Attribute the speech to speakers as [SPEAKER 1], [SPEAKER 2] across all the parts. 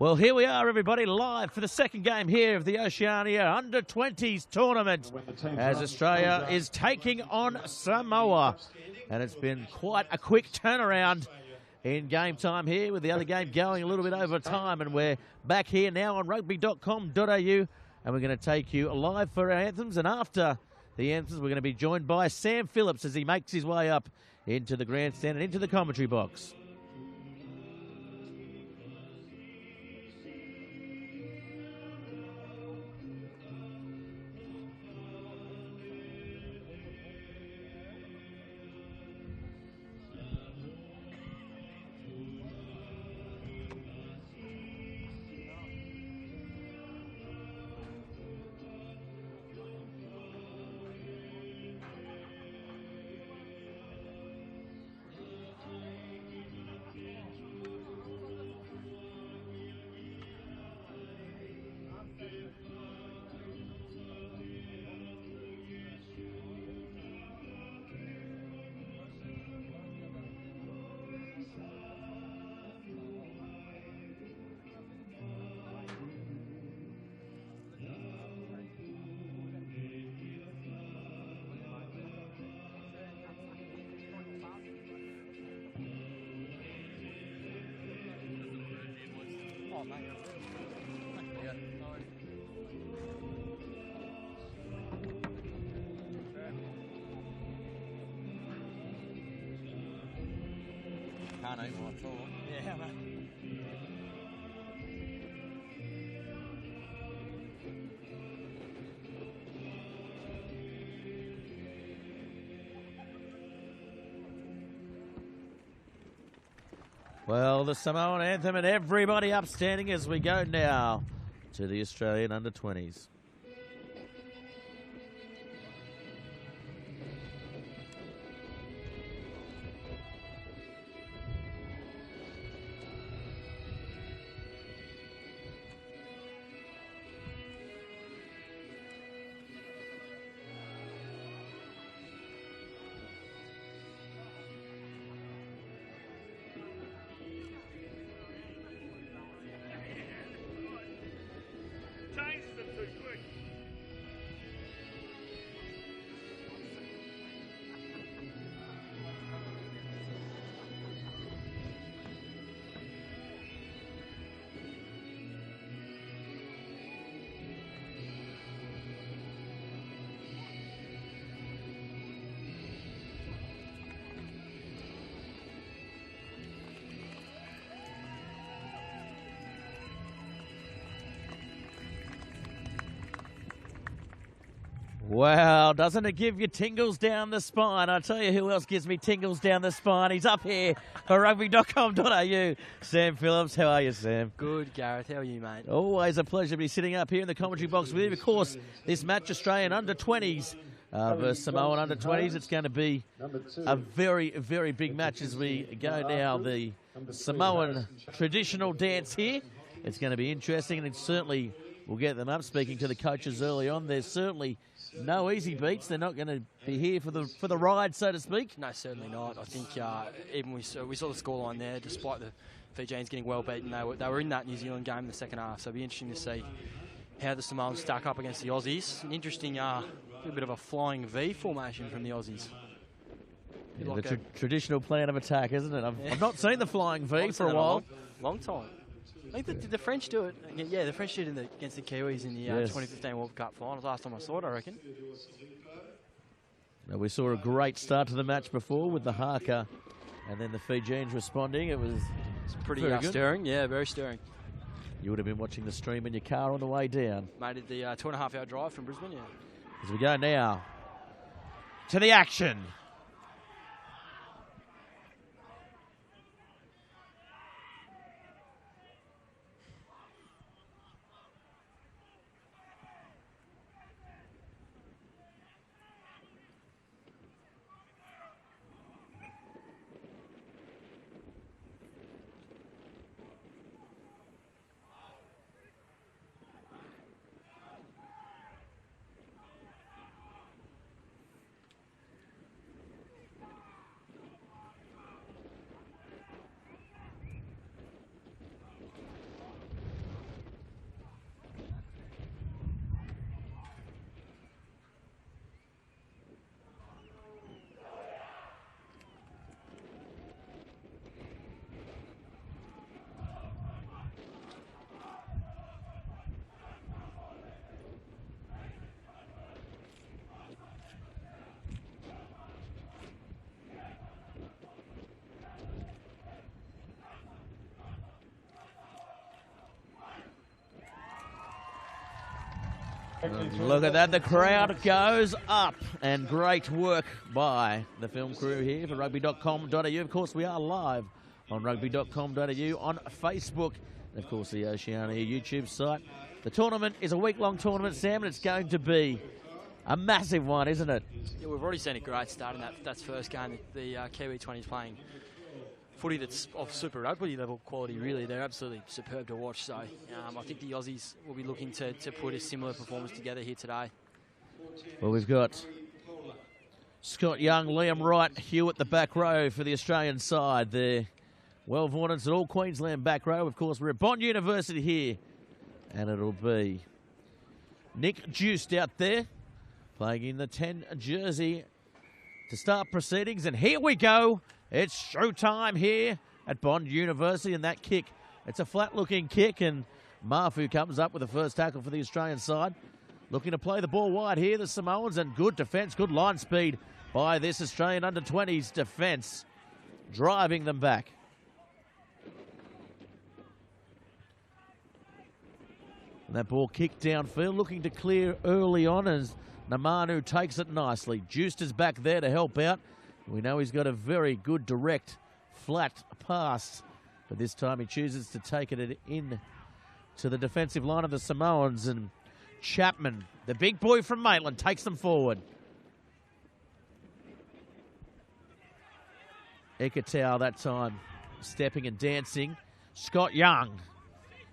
[SPEAKER 1] Well, here we are, everybody, live for the second game here of the Oceania Under-20s tournament as Australia is taking on Samoa. And it's been quite a quick turnaround in game time here, with the other game going a little bit over time. And we're back here now on rugby.com.au, and we're going to take you live for our anthems. And after the anthems, we're going to be joined by Sam Phillips as he makes his way up into the grandstand and into the commentary box.
[SPEAKER 2] Can't eat one at all. Yeah, man.
[SPEAKER 1] Well, the Samoan anthem and everybody upstanding as we go now to the Australian Under-20s. Wow, doesn't it give you tingles down the spine? I tell you who else gives me tingles down the spine. He's up here for rugby.com.au. Sam Phillips, how are you, Sam?
[SPEAKER 3] Good, Gareth. How are you, mate?
[SPEAKER 1] Always a pleasure to be sitting up here in the commentary box with you. Of course, this match, Australian Under-20s versus Samoan Under-20s. It's going to be a very, very big match as we go now. The Samoan traditional dance here. It's going to be interesting, and it certainly will get them up. Speaking to the coaches early on, there's certainly no easy beats. They're not going to be here for the ride, so to speak.
[SPEAKER 3] No, certainly not. I think even we saw the scoreline there, despite the Fijians getting well beaten, they were in that New Zealand game in the second half, so it'll be interesting to see how the Samoans stack up against the Aussies. An interesting bit of a flying V formation from the Aussies.
[SPEAKER 1] Yeah, like the traditional plan of attack, isn't it? I've not seen the flying V for a while.
[SPEAKER 3] Long time. I think did the French do it? Yeah, the French did it against the Kiwis in the 2015 World Cup finals. Last time I saw it, I reckon.
[SPEAKER 1] Now, we saw a great start to the match before with the haka, and then the Fijians responding. It's
[SPEAKER 3] pretty stirring. Yeah, very stirring.
[SPEAKER 1] You would have been watching the stream in your car on the way down.
[SPEAKER 3] Made it the 2.5-hour drive from Brisbane. Yeah.
[SPEAKER 1] As we go now to the action. Look at that, the crowd goes up, and great work by the film crew here for rugby.com.au. Of course, we are live on rugby.com.au on Facebook, and of course the Oceania YouTube site. The tournament is a week-long tournament, Sam, and it's going to be a massive one, isn't it?
[SPEAKER 3] Yeah, we've already seen a great start in that first game. The Kiwi 20s playing footy that's of Super Rugby level quality, really. They're absolutely superb to watch. So I think the Aussies will be looking to put a similar performance together here today.
[SPEAKER 1] Well, we've got Scott Young, Liam Wright, Hewitt the back row for the Australian side. The well-vaunted all Queensland back row. Of course, we're at Bond University here, and it'll be Nick Juiced out there, playing in the 10 jersey to start proceedings. And here we go. It's showtime here at Bond University, and that kick, it's a flat-looking kick, and Mafu comes up with the first tackle for the Australian side. Looking to play the ball wide here, the Samoans, and good defence, good line speed by this Australian under-20s defence, driving them back. And that ball kicked downfield, looking to clear early on as Namanu takes it nicely. Juiced is back there to help out. We know he's got a very good direct, flat pass, but this time he chooses to take it in to the defensive line of the Samoans, and Chapman, the big boy from Maitland, takes them forward. Ikatau that time, stepping and dancing. Scott Young,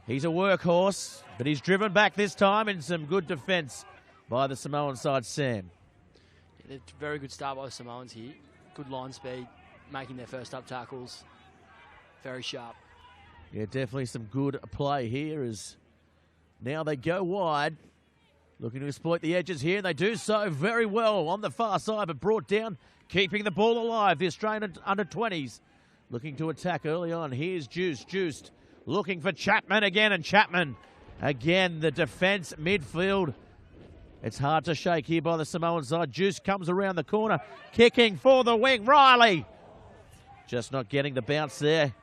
[SPEAKER 1] he's a workhorse, but he's driven back this time in some good defence by the Samoan side, Sam.
[SPEAKER 3] Yeah, very good start by the Samoans here. Good line speed, making their first up tackles. Very sharp.
[SPEAKER 1] Yeah, definitely some good play here as now they go wide. Looking to exploit the edges here, and they do so very well on the far side, but brought down, keeping the ball alive. The Australian under-20s looking to attack early on. Here's Juiced, looking for Chapman again, and Chapman again, the defence midfield. It's hard to shake here by the Samoan side. Juiced comes around the corner, kicking for the wing. Riley just not getting the bounce there.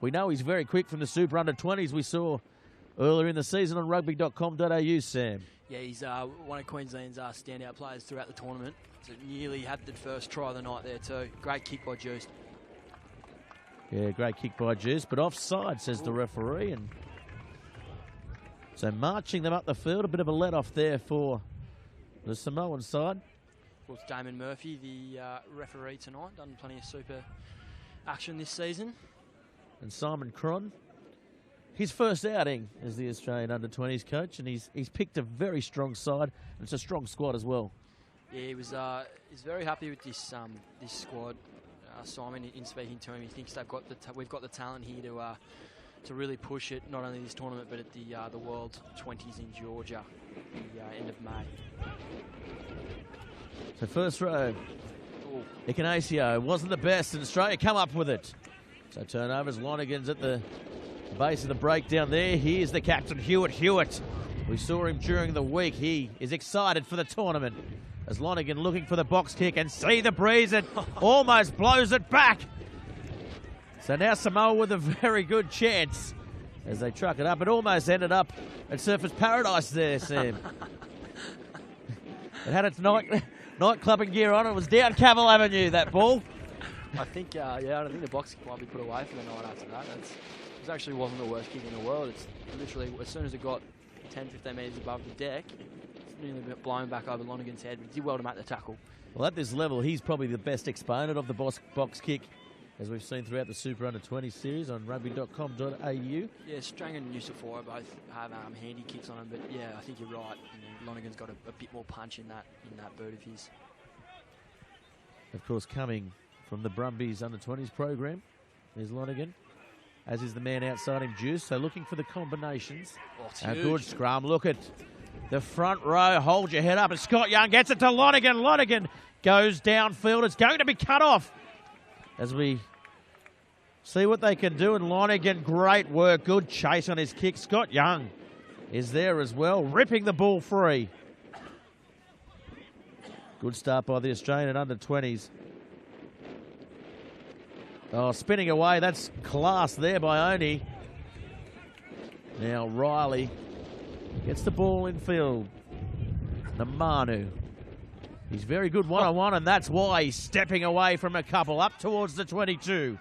[SPEAKER 1] We know he's very quick from the Super Under-20s we saw earlier in the season on rugby.com.au, Sam.
[SPEAKER 3] Yeah, he's one of Queensland's standout players throughout the tournament. So nearly had the first try of the night there too. Great kick by Juiced.
[SPEAKER 1] Yeah, great kick by Juiced, but offside, says the referee. And so marching them up the field, a bit of a let-off there for the Samoan side.
[SPEAKER 3] Of course, Damon Murphy, the referee tonight, done plenty of Super action this season.
[SPEAKER 1] And Simon Cron, his first outing as the Australian under-20s coach, and he's picked a very strong side, and it's a strong squad as well.
[SPEAKER 3] Yeah, he's very happy with this this squad. Simon, in speaking to him, he thinks we've got the talent here to really push it, not only this tournament but at the World 20s in Georgia at the end of May.
[SPEAKER 1] So first row, Ignacio wasn't the best, and Australia come up with it. So turnovers, Lonergan's at the base of the breakdown there. Here's the captain, Hewitt. We saw him during the week. He is excited for the tournament as Lonergan looking for the box kick, and see the breeze, and almost blows it back. So now Samoa with a very good chance as they truck it up. It almost ended up at Surfers Paradise there, Sam. It had its nightclubbing gear on. It was down Cavill Avenue, that ball.
[SPEAKER 3] I think, I think the box kick might be put away for the night after that. It actually wasn't the worst kick in the world. It's literally, as soon as it got 10, 15 metres above the deck, it's nearly blown back over Lonergan's head. He did well to make the tackle. Well,
[SPEAKER 1] at this level, he's probably the best exponent of the box kick, as we've seen throughout the Super Under-20 series on rugby.com.au.
[SPEAKER 3] Yeah, Strang and Newsa both have handy kicks on them, but yeah, I think you're right. Lonergan's got a bit more punch in that boot of his.
[SPEAKER 1] Of course, coming from the Brumbies Under-20s program is Lonergan, as is the man outside him, Juice. So looking for the combinations.
[SPEAKER 3] A
[SPEAKER 1] good scrum. Look at the front row. Hold your head up. And Scott Young gets it to Lonergan. Lonergan goes downfield. It's going to be cut off as we see what they can do. And Lonergan, great work. Good chase on his kick. Scott Young is there as well, ripping the ball free. Good start by the Australian Under-20s. Oh, spinning away. That's class there by Oni. Now Riley gets the ball in field. Namanu. He's very good one-on-one, and that's why he's stepping away from a couple up towards the 22.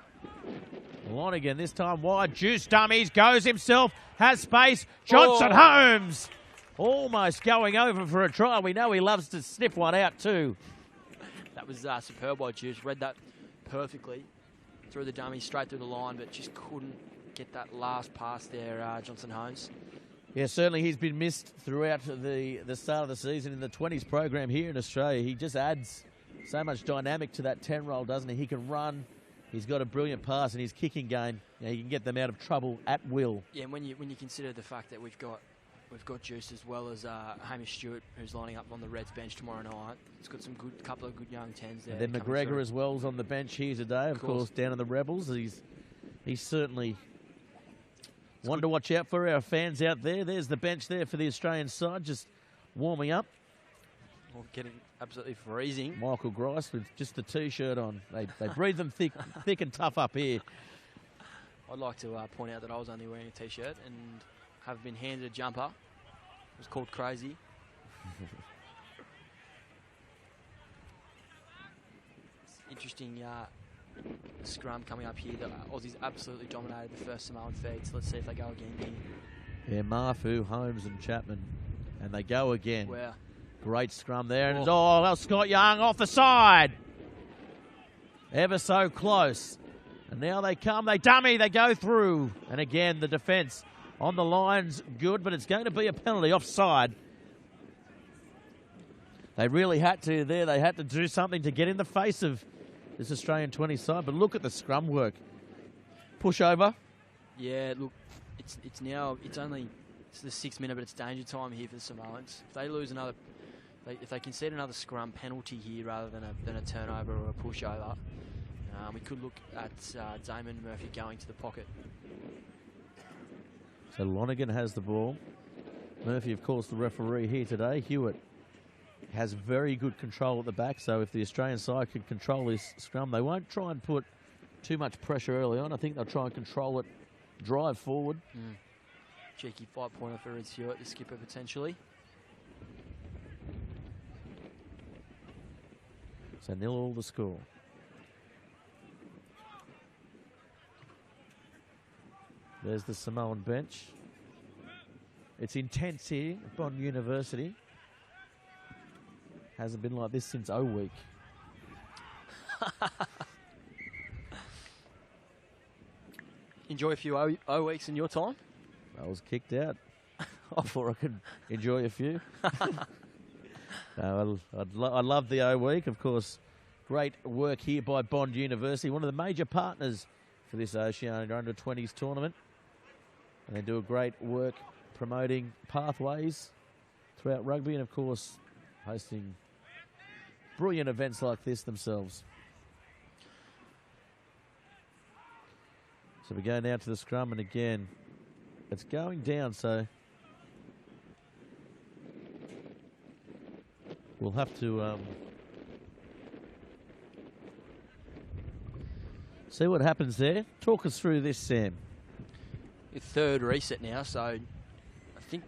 [SPEAKER 1] Lonigan this time wide. Juice dummies, goes himself, has space. Johnson Holmes almost going over for a try. We know he loves to snip one out too.
[SPEAKER 3] That was superb by Juice. Read that perfectly. Threw the dummy straight through the line, but just couldn't get that last pass there, Johnson Holmes.
[SPEAKER 1] Yeah, certainly he's been missed throughout the start of the season in the 20s program here in Australia. He just adds so much dynamic to that 10 roll, doesn't he? He can run. He's got a brilliant pass, and his kicking game, he can get them out of trouble at will.
[SPEAKER 3] Yeah, and when you consider the fact that we've got Juice as well as Hamish Stewart, who's lining up on the Reds bench tomorrow night. He's got some couple of good young 10s there.
[SPEAKER 1] And then McGregor as well is on the bench here today, of course, down in the Rebels. He's certainly one to watch out for our fans out there. There's the bench there for the Australian side, just warming up.
[SPEAKER 3] Well, getting absolutely freezing.
[SPEAKER 1] Michael Grice with just the T-shirt on. They breathe them thick and tough up here.
[SPEAKER 3] I'd like to point out that I was only wearing a T-shirt and have been handed a jumper. It was called Crazy. Interesting scrum coming up here. The Aussies absolutely dominated the first Samoan feeds. Let's see if they go again here.
[SPEAKER 1] Yeah, Mafu, Holmes and Chapman. And they go again.
[SPEAKER 3] Wow.
[SPEAKER 1] Great scrum there. And well, Scott Young off the side. Ever so close. And now they come, they dummy, they go through. And again, the defence on the line's good, but it's going to be a penalty offside. They really had to there. They had to do something to get in the face of this Australian 20 side. But look at the scrum work. Push over.
[SPEAKER 3] Yeah, look, it's the 6th minute, but it's danger time here for the Samoans. If they lose another, if they concede another scrum penalty here rather than a turnover or a pushover, we could look at Damon Murphy going to the pocket.
[SPEAKER 1] So Lonigan has the ball. Murphy, of course, the referee here today. Hewitt has very good control at the back, so if the Australian side can control this scrum, they won't try and put too much pressure early on. I think they'll try and control it, drive forward.
[SPEAKER 3] Cheeky 5-pointer for Ed Hewitt, the skipper potentially.
[SPEAKER 1] So 0-0 the score. There's the Samoan bench. It's intense here at Bond University. Hasn't been like this since O Week.
[SPEAKER 3] Enjoy a few O Weeks in your time?
[SPEAKER 1] I was kicked out before I could enjoy a few. No, I love the O Week, of course. Great work here by Bond University, one of the major partners for this Oceania Under-20s tournament. And they do a great work promoting pathways throughout rugby and, of course, hosting brilliant events like this themselves. So we go now to the scrum, and again, it's going down, so we'll have to see what happens there. Talk us through this, Sam.
[SPEAKER 3] Third reset now, so I think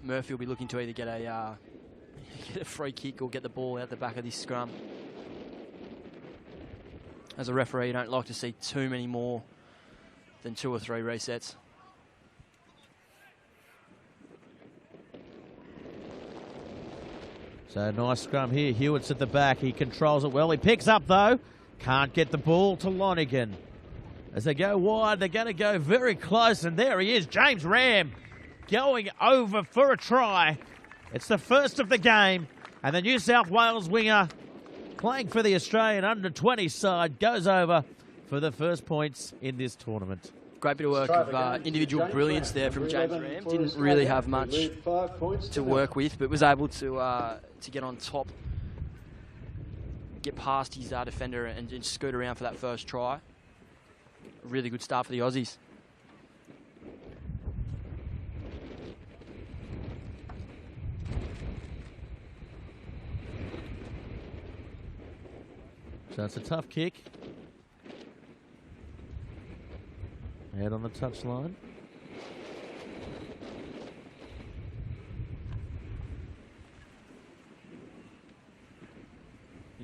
[SPEAKER 3] Murphy will be looking to either get a free kick or get the ball out the back of this scrum. As a referee, you don't like to see too many more than 2 or 3 resets.
[SPEAKER 1] So nice scrum here. Hewitt's at the back. He controls it well. He picks up, though. Can't get the ball to Lonigan. As they go wide, they're going to go very close, and there he is, James Ram, going over for a try. It's the first of the game, and the New South Wales winger playing for the Australian Under-20 side goes over for the first points in this tournament.
[SPEAKER 3] Great bit of work of individual brilliance there from James Ram. Didn't really have much to work with, but was able to get on top, get past his defender and scoot around for that first try. Really good start for the Aussies.
[SPEAKER 1] So it's a tough kick. Head on the touchline.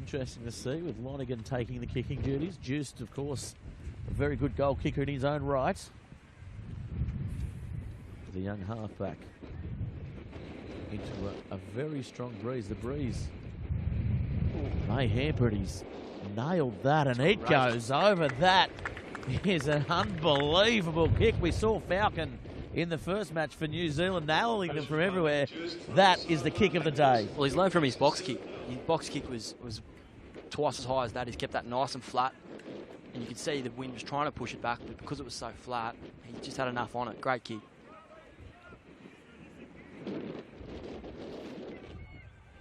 [SPEAKER 1] interesting to see with Lonergan taking the kicking duties. Juiced, of course, a very good goal kicker in his own right. The young halfback into a very strong breeze. The breeze may hamper it. He's nailed that, and it goes over that. Here's an unbelievable kick. We saw Falcon in the first match for New Zealand nailing them from everywhere. That is the kick of the day.
[SPEAKER 3] Well, he's learned from his box kick. His box kick was twice as high as that. He's kept that nice and flat. And you could see the wind was trying to push it back, but because it was so flat, he just had enough on it. Great kick.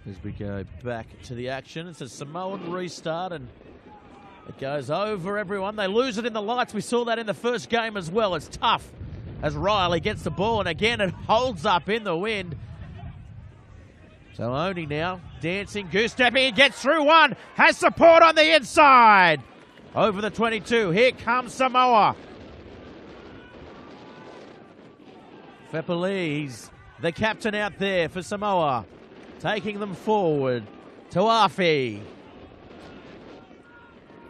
[SPEAKER 1] As we go back to the action, it's a Samoan restart, and it goes over everyone. They lose it in the lights. We saw that in the first game as well. It's tough as Riley gets the ball, and again it holds up in the wind. So Oni now dancing, goose stepping, gets through one, has support on the inside. Over the 22, here comes Samoa. Fepeli, he's the captain out there for Samoa. Taking them forward to Afi.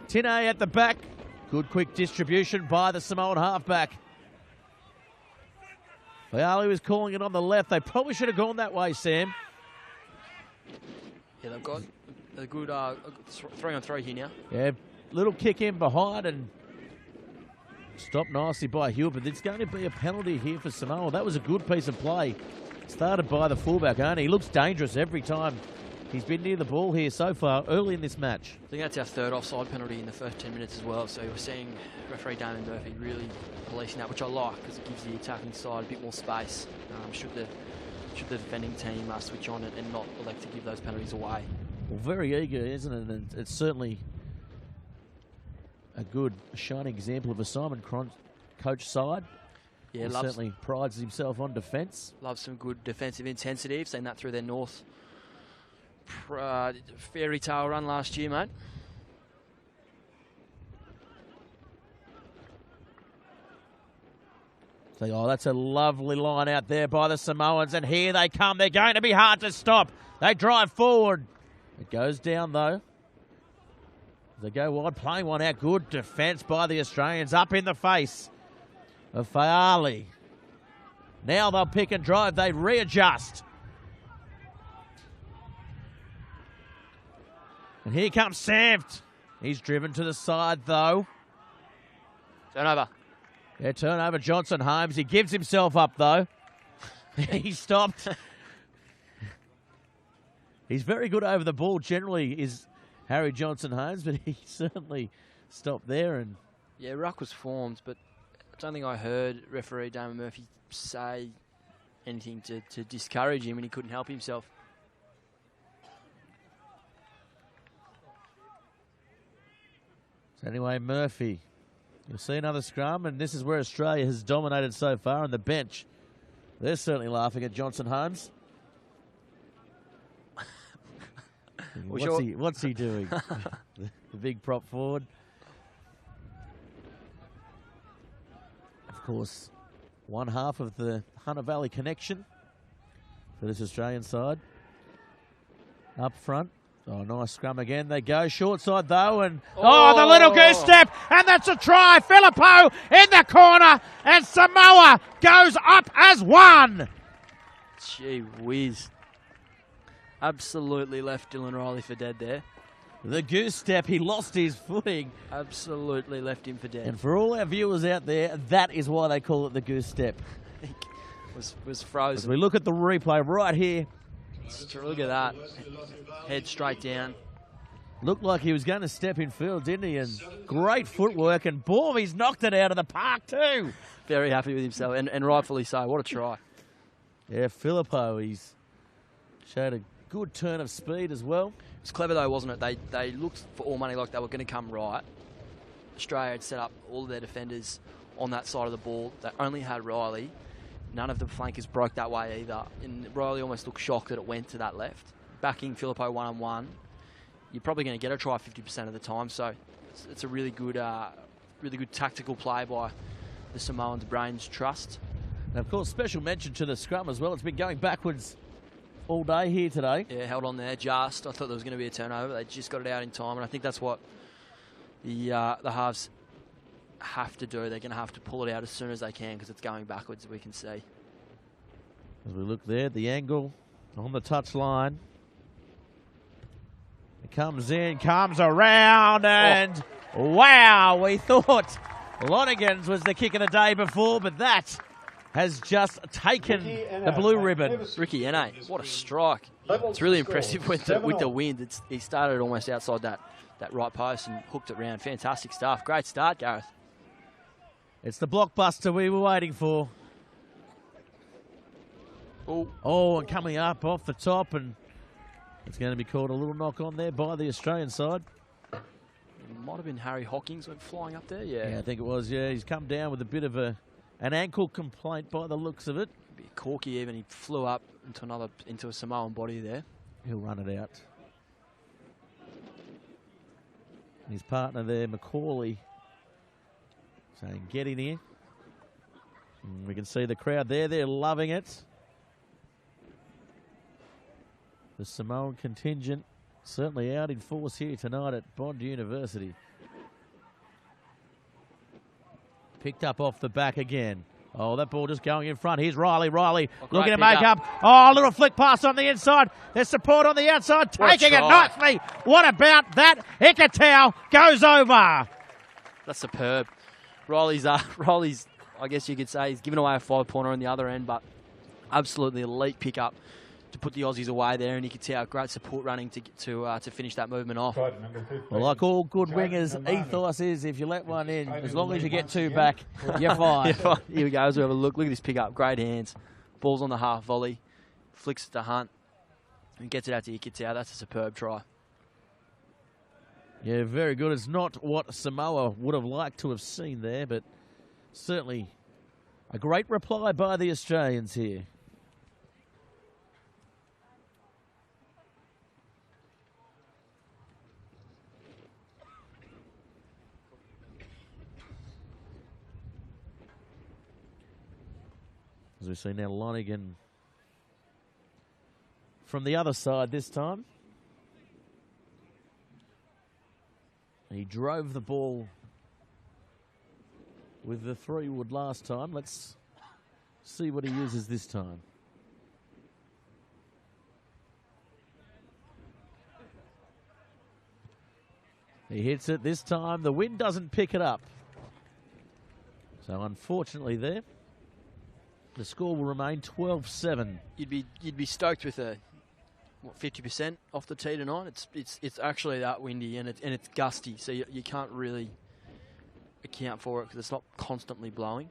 [SPEAKER 1] Tine at the back. Good quick distribution by the Samoan halfback. Fiali was calling it on the left. They probably should have gone that way, Sam.
[SPEAKER 3] Yeah, they've got a good 3-on-3 here now.
[SPEAKER 1] Yeah, little kick in behind and stopped nicely by Hewitt, but it's going to be a penalty here for Samoa. That was a good piece of play. Started by the fullback, Oni. He looks dangerous every time he's been near the ball here so far early in this match.
[SPEAKER 3] I think that's our third offside penalty in the first 10 minutes as well. So we're seeing referee Damon Murphy really policing that, which I like because it gives the attacking side a bit more space. Should the defending team switch on it and not elect to give those penalties away.
[SPEAKER 1] Well, very eager, isn't it? And it's certainly a good, shining example of a Simon coach side.
[SPEAKER 3] Yeah,
[SPEAKER 1] he certainly prides himself on defence.
[SPEAKER 3] Loves some good defensive intensity. I've seen that through their North fairy tale run last year, mate.
[SPEAKER 1] Oh, that's a lovely line out there by the Samoans, and here they come. They're going to be hard to stop. They drive forward. It goes down, though. They go wide, playing one out. Good defence by the Australians. Up in the face of Fiali. Now they'll pick and drive. They readjust. And here comes Samft. He's driven to the side, though.
[SPEAKER 3] Turnover.
[SPEAKER 1] Yeah, turnover, Johnson Holmes. He gives himself up, though. He stopped. He's very good over the ball, generally, is Harry Johnson Holmes, but he certainly stopped there. And
[SPEAKER 3] yeah, ruck was formed, but I don't think I heard referee Damon Murphy say anything to discourage him, and he couldn't help himself.
[SPEAKER 1] So anyway, Murphy, you'll see another scrum, and this is where Australia has dominated so far on the bench. They're certainly laughing at Johnson Holmes. What's he doing? The big prop forward. Of course, one half of the Hunter Valley connection for this Australian side. Up front. Oh, nice scrum again. They go short side, though, and the little goose step, and that's a try. Filippo in the corner, and Samoa goes up as one.
[SPEAKER 3] Gee whiz. Absolutely left Dylan Riley for dead there.
[SPEAKER 1] The goose step, he lost his footing.
[SPEAKER 3] Absolutely left him for dead.
[SPEAKER 1] And for all our viewers out there, that is why they call it the goose step.
[SPEAKER 3] was frozen.
[SPEAKER 1] As we look at the replay right here.
[SPEAKER 3] Look at that. Head straight down.
[SPEAKER 1] Looked like he was going to step in field, didn't he? And great footwork, and boom, he's knocked it out of the park too.
[SPEAKER 3] Very happy with himself, and rightfully so. What a try.
[SPEAKER 1] Yeah, Filippo, he's showed a good turn of speed as well.
[SPEAKER 3] It was clever though, wasn't it? They looked for all money like they were going to come right. Australia had set up all of their defenders on that side of the ball. They only had Riley. None of the flankers broke that way either. And Riley almost looked shocked that it went to that left. Backing Filippo one-on-one, you're probably going to get a try 50% of the time. So it's a really good tactical play by the Samoans' brains trust.
[SPEAKER 1] And of course, special mention to the scrum as well. It's been going backwards all day here today.
[SPEAKER 3] Yeah, held on there just. I thought there was going to be a turnover. They just got it out in time, and I think that's what the halves have to do. They're going to have to pull it out as soon as they can because it's going backwards, we can see.
[SPEAKER 1] As we look there, the angle on the touch line. It comes in, comes around, and wow, we thought Lonergan's was the kick of the day before, but that has just taken the blue ribbon.
[SPEAKER 3] Ricky Ene, what a strike. It's really impressive with the wind. He started almost outside that right post and hooked it round. Fantastic stuff. Great start, Gareth.
[SPEAKER 1] It's the blockbuster we were waiting for. Oh, and coming up off the top, and it's going to be called a little knock on there by the Australian side.
[SPEAKER 3] It might have been Harry Hawkins went flying up there, yeah.
[SPEAKER 1] Yeah, I think it was, yeah. He's come down with a bit of an ankle complaint by the looks of it.
[SPEAKER 3] A bit corky even. He flew up into a Samoan body there.
[SPEAKER 1] He'll run it out. His partner there, Macaulay, saying, get in here. And we can see the crowd there. They're loving it. The Samoan contingent certainly out in force here tonight at Bond University. Picked up off the back again. Oh, that ball just going in front. Here's Riley. Riley looking to make up. Oh, a little flick pass on the inside. There's support on the outside. Taking it nicely. What about that? Ikatau goes over.
[SPEAKER 3] That's superb. Riley's, I guess you could say, he's given away a 5-pointer on the other end, but absolutely elite pickup to put the Aussies away there, and you could see how great support running to finish that movement off.
[SPEAKER 1] Well, like all good wingers, ethos is if you let one in, as long as you get two back, you're fine.
[SPEAKER 3] Here we go, as we have a look. Look at this pickup. Great hands. Ball's on the half volley. Flicks it to Hunt. And gets it out to Ikatau. That's a superb try.
[SPEAKER 1] Yeah, very good. It's not what Samoa would have liked to have seen there, but certainly a great reply by the Australians here. As we see now Lonergan from the other side this time. He drove the ball with the 3-wood last time. Let's see what he uses this time. He hits it this time. The wind doesn't pick it up. So unfortunately there, the score will remain 12-7.
[SPEAKER 3] You'd be stoked with a 50% off the tee tonight. It's actually that windy and it's gusty, so you can't really account for it because it's not constantly blowing.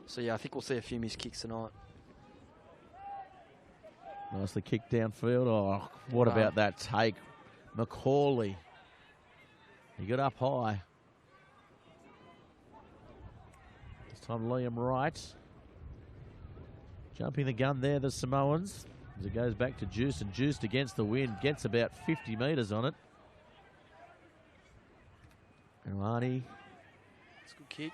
[SPEAKER 3] So yeah, I think we'll see a few missed kicks tonight.
[SPEAKER 1] Nicely kicked downfield. Oh, what about that take, Macaulay? He got up high. This time Liam Wright. Jumping the gun there, the Samoans. As it goes back to Juice, and Juice against the wind gets about 50 metres on it. And Arnie.
[SPEAKER 3] It's a good kick.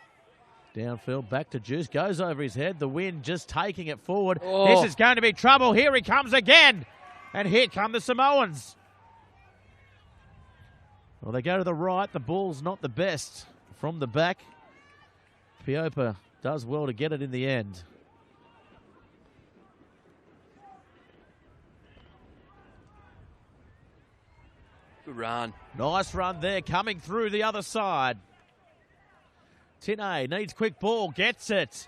[SPEAKER 1] Downfield, back to Juice, goes over his head. The wind just taking it forward. Oh. This is going to be trouble. Here he comes again. And here come the Samoans. Well, they go to the right. The ball's not the best. From the back, Piopa does well to get it in the end.
[SPEAKER 3] Good run.
[SPEAKER 1] Nice run there, coming through the other side. Tine needs quick ball, gets it.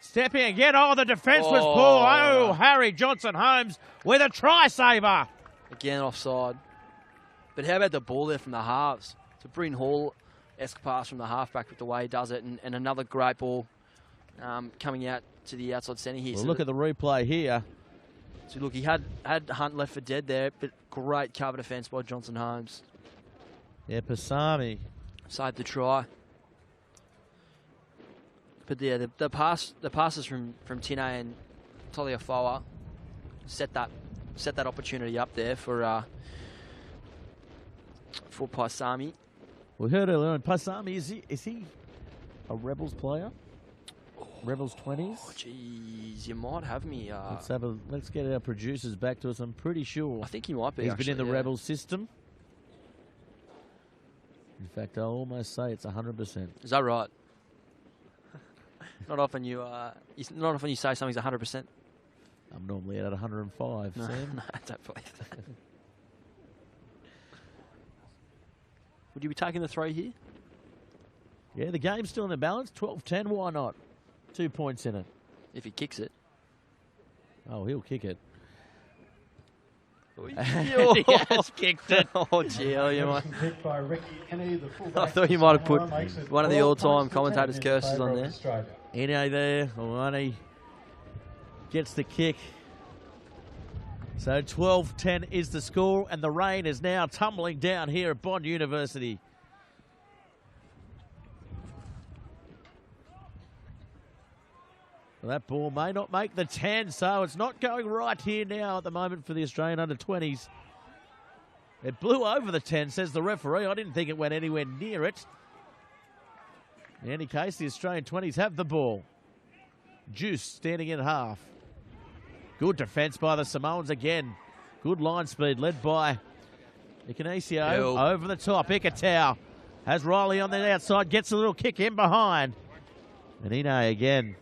[SPEAKER 1] Stepping again. Oh, the defence was poor. Oh, Harry Johnson-Holmes with a try saver.
[SPEAKER 3] Again offside. But how about the ball there from the halves? It's a Bryn Hall-esque pass from the halfback with the way he does it, and another great ball coming out to the outside centre here.
[SPEAKER 1] Well, so look at the replay here.
[SPEAKER 3] So look, he had Hunt left for dead there, but great cover defence by Johnson-Holmes.
[SPEAKER 1] Yeah, Pasami
[SPEAKER 3] saved the try. But yeah, the passes from Tine and Toliafoa set that opportunity up there for Paisami.
[SPEAKER 1] We heard earlier on, Paisami, is he a Rebels player?
[SPEAKER 3] Oh,
[SPEAKER 1] Rebels 20s?
[SPEAKER 3] Oh, jeez, you might have me.
[SPEAKER 1] Let's get our producers back to us. I'm pretty sure.
[SPEAKER 3] I think he might be.
[SPEAKER 1] He's been in the Rebels system. In fact, I'll almost say it's 100%.
[SPEAKER 3] Is that right? Not often you say something's 100%.
[SPEAKER 1] I'm normally at 105.
[SPEAKER 3] No,
[SPEAKER 1] Sam.
[SPEAKER 3] no, I don't believe that. Would you be taking the 3 here?
[SPEAKER 1] Yeah, the game's still in the balance. 12-10, why not? 2 points in it.
[SPEAKER 3] If he kicks it.
[SPEAKER 1] Oh, he'll kick it.
[SPEAKER 3] He
[SPEAKER 1] has kicked it.
[SPEAKER 3] Oh, gee, you might. I
[SPEAKER 4] I
[SPEAKER 3] thought you might have put one of the all-time commentators' curses on there.
[SPEAKER 1] Ine there. Ine gets the kick. So 12-10 is the score, and the rain is now tumbling down here at Bond University. Well, that ball may not make the 10, so it's not going right here now at the moment for the Australian under-20s. It blew over the 10, says the referee. I didn't think it went anywhere near it. In any case, the Australian 20s have the ball. Juice standing in half. Good defence by the Samoans again. Good line speed led by Ikanesio. Over the top. Ikatau has Riley on the outside. Gets a little kick in behind. And Ine again.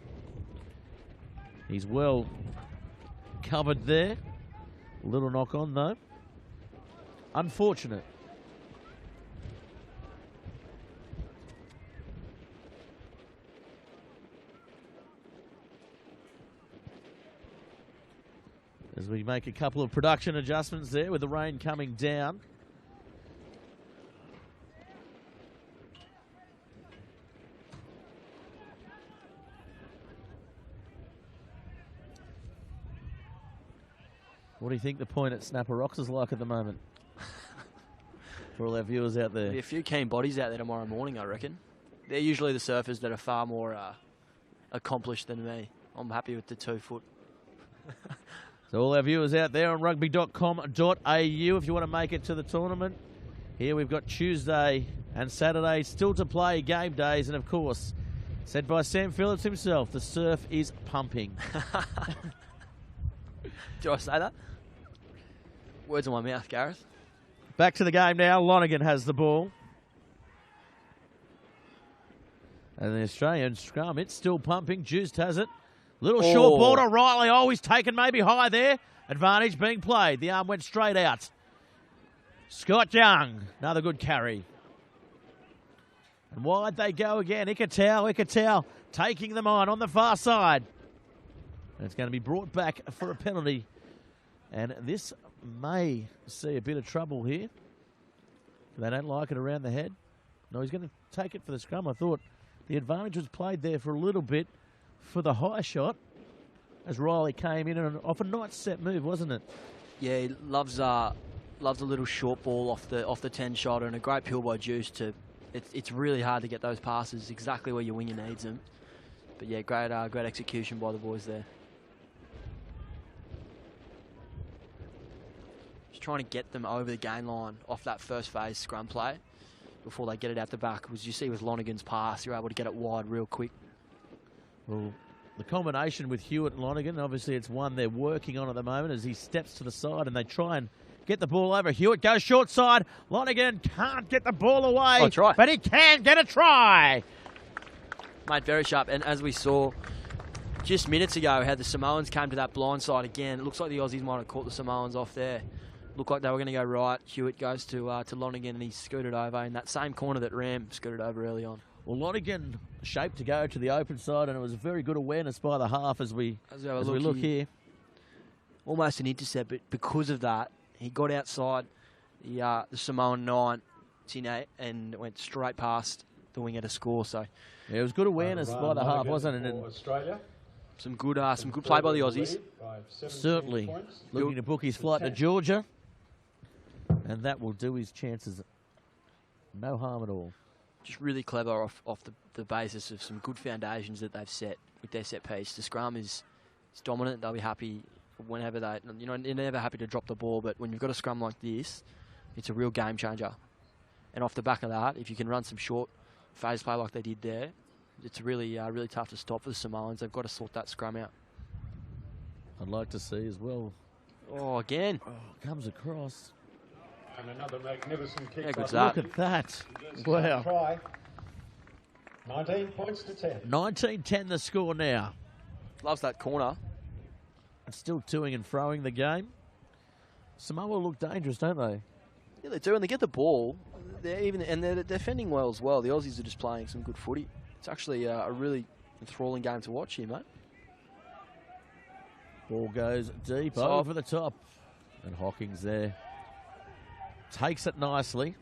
[SPEAKER 1] He's well covered there. A little knock on though. Unfortunate. As we make a couple of production adjustments there with the rain coming down. What do you think the point at Snapper Rocks is like at the moment? For all our viewers out there.
[SPEAKER 3] There'll be a few keen bodies out there tomorrow morning, I reckon. They're usually the surfers that are far more accomplished than me. I'm happy with the 2 foot.
[SPEAKER 1] So all our viewers out there on rugby.com.au, if you want to make it to the tournament. Here we've got Tuesday and Saturday still to play, game days. And of course, said by Sam Phillips himself, the surf is pumping.
[SPEAKER 3] Do I say that? Words in my mouth, Gareth.
[SPEAKER 1] Back to the game now. Lonergan has the ball. And the Australian scrum, it's still pumping. Juiced has it. Little short ball to Riley. Oh, he's taken maybe high there. Advantage being played. The arm went straight out. Scott Young, another good carry. And wide they go again. Ikatau taking them on the far side. And it's going to be brought back for a penalty. And this may see a bit of trouble here. They don't like it around the head. No, he's going to take it for the scrum. I thought the advantage was played there for a little bit for the high shot as Riley came in and off a nice set move, wasn't it?
[SPEAKER 3] Yeah, he loves a little short ball off the 10 shot, and a great pill by Juice to. It's really hard to get those passes exactly where your winger needs them. But yeah, great execution by the boys there. Just trying to get them over the gain line off that first phase scrum play before they get it out the back. As you see with Lonergan's pass, you're able to get it wide real quick.
[SPEAKER 1] Well, the combination with Hewitt and Lonergan, obviously it's one they're working on at the moment as he steps to the side and they try and get the ball over. Hewitt goes short side. Lonergan can't get the ball away.
[SPEAKER 3] Oh, try.
[SPEAKER 1] But he can get a try.
[SPEAKER 3] Mate, very sharp. And as we saw just minutes ago, how the Samoans came to that blind side again. It looks like the Aussies might have caught the Samoans off there. Looked like they were going to go right. Hewitt goes to Lonergan and he scooted over in that same corner that Ram scooted over early on.
[SPEAKER 1] Well, Lonergan shaped to go to the open side, and it was a very good awareness by the half as we look here.
[SPEAKER 3] Almost an intercept, but because of that, he got outside the Samoan 9 and went straight past the winger to score. So
[SPEAKER 1] yeah, it was good awareness by the half, wasn't it? And
[SPEAKER 4] Australia.
[SPEAKER 3] Some good play by the Aussies.
[SPEAKER 1] Certainly looking to book his flight to Georgia, and that will do his chances no harm at all.
[SPEAKER 3] Just really clever off the basis of some good foundations that they've set with their set piece. The scrum is dominant. They'll be they're never happy to drop the ball, but when you've got a scrum like this, it's a real game changer. And off the back of that, if you can run some short phase play like they did there, it's really really tough to stop for the Samoans. They've got to sort that scrum out.
[SPEAKER 1] I'd like to see as well.
[SPEAKER 3] Oh, again.
[SPEAKER 1] Oh, comes across.
[SPEAKER 4] And another magnificent kick.
[SPEAKER 3] How good's that?
[SPEAKER 1] Look at that. Wow.
[SPEAKER 4] Try. 19 points to 10.
[SPEAKER 1] 19-10 the score now.
[SPEAKER 3] Loves that corner.
[SPEAKER 1] It's still toing and froing the game. Samoa look dangerous, don't they?
[SPEAKER 3] Yeah, they do. And they get the ball. They're defending well as well. The Aussies are just playing some good footy. It's actually a really enthralling game to watch here, mate.
[SPEAKER 1] Ball goes deep over the top. And Hawkins there. Takes it nicely.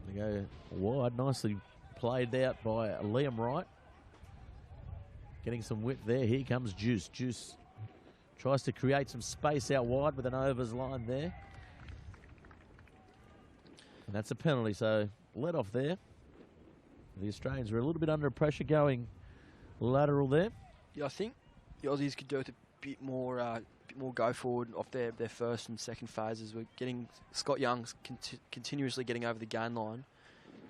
[SPEAKER 1] They go wide. Nicely played out by Liam Wright. Getting some width there. Here comes Juice. Juice tries to create some space out wide with an overs line there. And that's a penalty, so let off there. The Australians were a little bit under pressure going lateral there.
[SPEAKER 3] Yeah, I think the Aussies could do it a bit more go forward off their first and second phases. We're getting Scott Young's continuously getting over the gain line.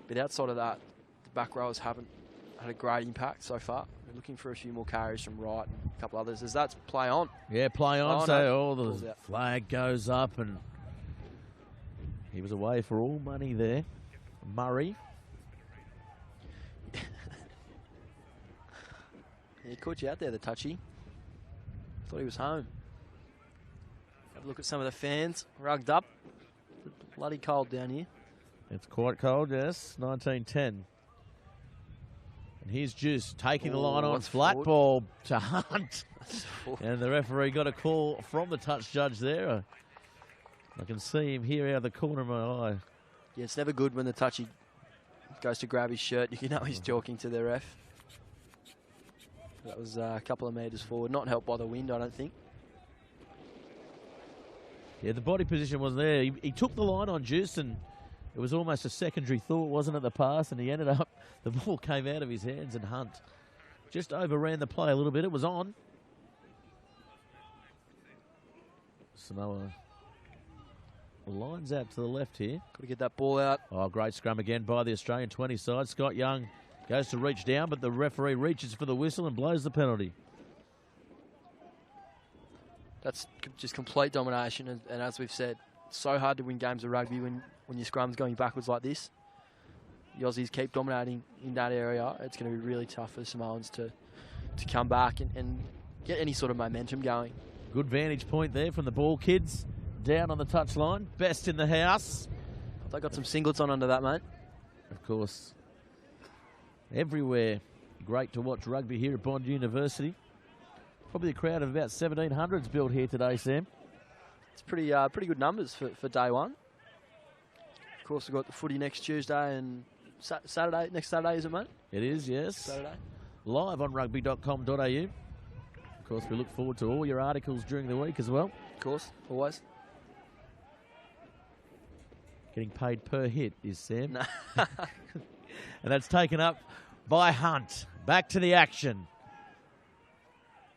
[SPEAKER 3] But outside of that, the back rowers haven't had a great impact so far. We're looking for a few more carries from Wright and a couple others. As that's play on.
[SPEAKER 1] Yeah, play on.
[SPEAKER 3] Oh,
[SPEAKER 1] So
[SPEAKER 3] no.
[SPEAKER 1] all the flag goes up and he was away for all money there. Murray.
[SPEAKER 3] He caught you out there, the touchy. Thought he was home. Have a look at some of the fans, rugged up. Bloody cold down here.
[SPEAKER 1] It's quite cold, yes. 19-10. And here's Juice taking the line on. Flat
[SPEAKER 3] forward.
[SPEAKER 1] ball to Hunt. And the referee got a call from the touch judge there. I can see him here out of the corner of my eye.
[SPEAKER 3] Yeah, it's never good when the touchy goes to grab his shirt. You know he's talking to the ref. That was a couple of metres forward. Not helped by the wind, I don't think.
[SPEAKER 1] Yeah, the body position was there. He took the line on Juice, and it was almost a secondary thought, wasn't it, the pass? And he ended up, the ball came out of his hands, and Hunt just overran the play a little bit. It was on. Samoa lines out to the left here.
[SPEAKER 3] Got to get that ball out.
[SPEAKER 1] Oh, great scrum again by the Australian 20 side. Scott Young goes to reach down, but the referee reaches for the whistle and blows the penalty.
[SPEAKER 3] That's just complete domination, and as we've said, so hard to win games of rugby when your scrum's going backwards like this. The Aussies keep dominating in that area. It's going to be really tough for the Samoans to come back and get any sort of momentum going.
[SPEAKER 1] Good vantage point there from the ball kids down on the touchline. Best in the house.
[SPEAKER 3] They got some singlets on under that, mate.
[SPEAKER 1] Of course. Everywhere. Great to watch rugby here at Bond University. Probably a crowd of about 1,700's built here today, Sam.
[SPEAKER 3] It's pretty good numbers for day one. Of course, we've got the footy next Tuesday and Saturday. Next Saturday, is it, mate?
[SPEAKER 1] It is, yes.
[SPEAKER 3] Saturday.
[SPEAKER 1] Live on rugby.com.au. Of course, we look forward to all your articles during the week as well.
[SPEAKER 3] Of course, always.
[SPEAKER 1] Getting paid per hit is Sam.
[SPEAKER 3] No.
[SPEAKER 1] And that's taken up by Hunt. Back to the action.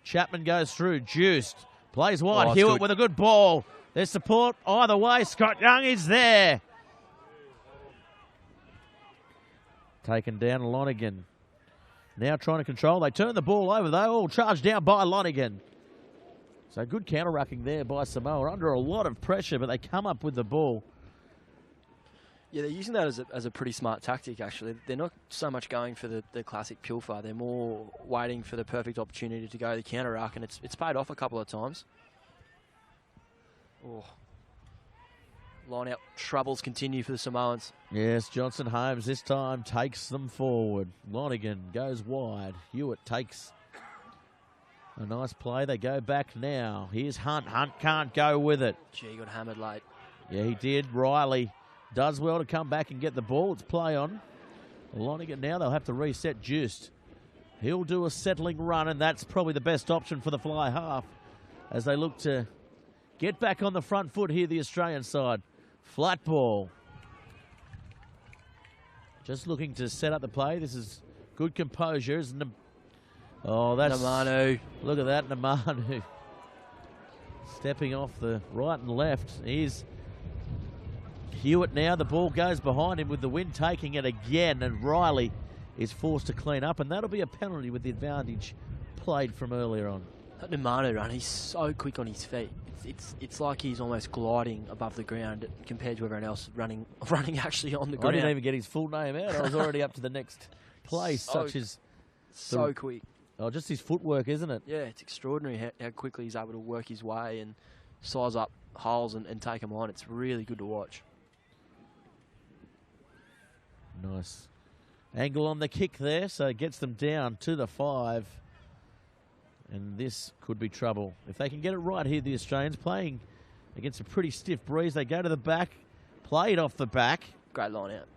[SPEAKER 1] Chapman goes through. Juiced. Plays wide.
[SPEAKER 3] Oh,
[SPEAKER 1] Hewitt
[SPEAKER 3] good.
[SPEAKER 1] with a good ball. There's support either way. Scott Young is there. Taken down Lonigan. Now trying to control. They turn the ball over. They all charged down by Lonigan. So good counter-rucking there by Samoa. Under a lot of pressure, but they come up with the ball.
[SPEAKER 3] Yeah, they're using that as a pretty smart tactic, actually. They're not so much going for the classic pilfer. They're more waiting for the perfect opportunity to go the counter-ruck, and it's paid off a couple of times. Oh. Line-out troubles continue for the Samoans.
[SPEAKER 1] Yes, Johnson Holmes this time takes them forward. Lonigan goes wide. Hewitt takes a nice play. They go back now. Here's Hunt. Hunt can't go with it.
[SPEAKER 3] Gee, he got hammered late.
[SPEAKER 1] Yeah, he did. Riley does well to come back and get the ball. It's play on. Lonigan now, they'll have to reset Juiced. He'll do a settling run, and that's probably the best option for the fly half as they look to get back on the front foot here, the Australian side. Flat ball. Just looking to set up the play. This is good composure. Oh, that's...
[SPEAKER 3] Namanu.
[SPEAKER 1] Look at that, Namanu. Stepping off the right and left. He's Hewitt now, the ball goes behind him with the wind taking it again, and Riley is forced to clean up, and that'll be a penalty with the advantage played from earlier on.
[SPEAKER 3] That Nemano run, he's so quick on his feet. It's like he's almost gliding above the ground compared to everyone else running actually on the ground.
[SPEAKER 1] I didn't even get his full name out. I was already up to the next place,
[SPEAKER 3] so quick.
[SPEAKER 1] Oh, just his footwork, isn't it?
[SPEAKER 3] Yeah, it's extraordinary how quickly he's able to work his way and size up holes and take them on. It's really good to watch.
[SPEAKER 1] Nice angle on the kick there, so it gets them down to the 5. And this could be trouble. If they can get it right here, the Australians playing against a pretty stiff breeze. They go to the back, play it off the back.
[SPEAKER 3] Great line out.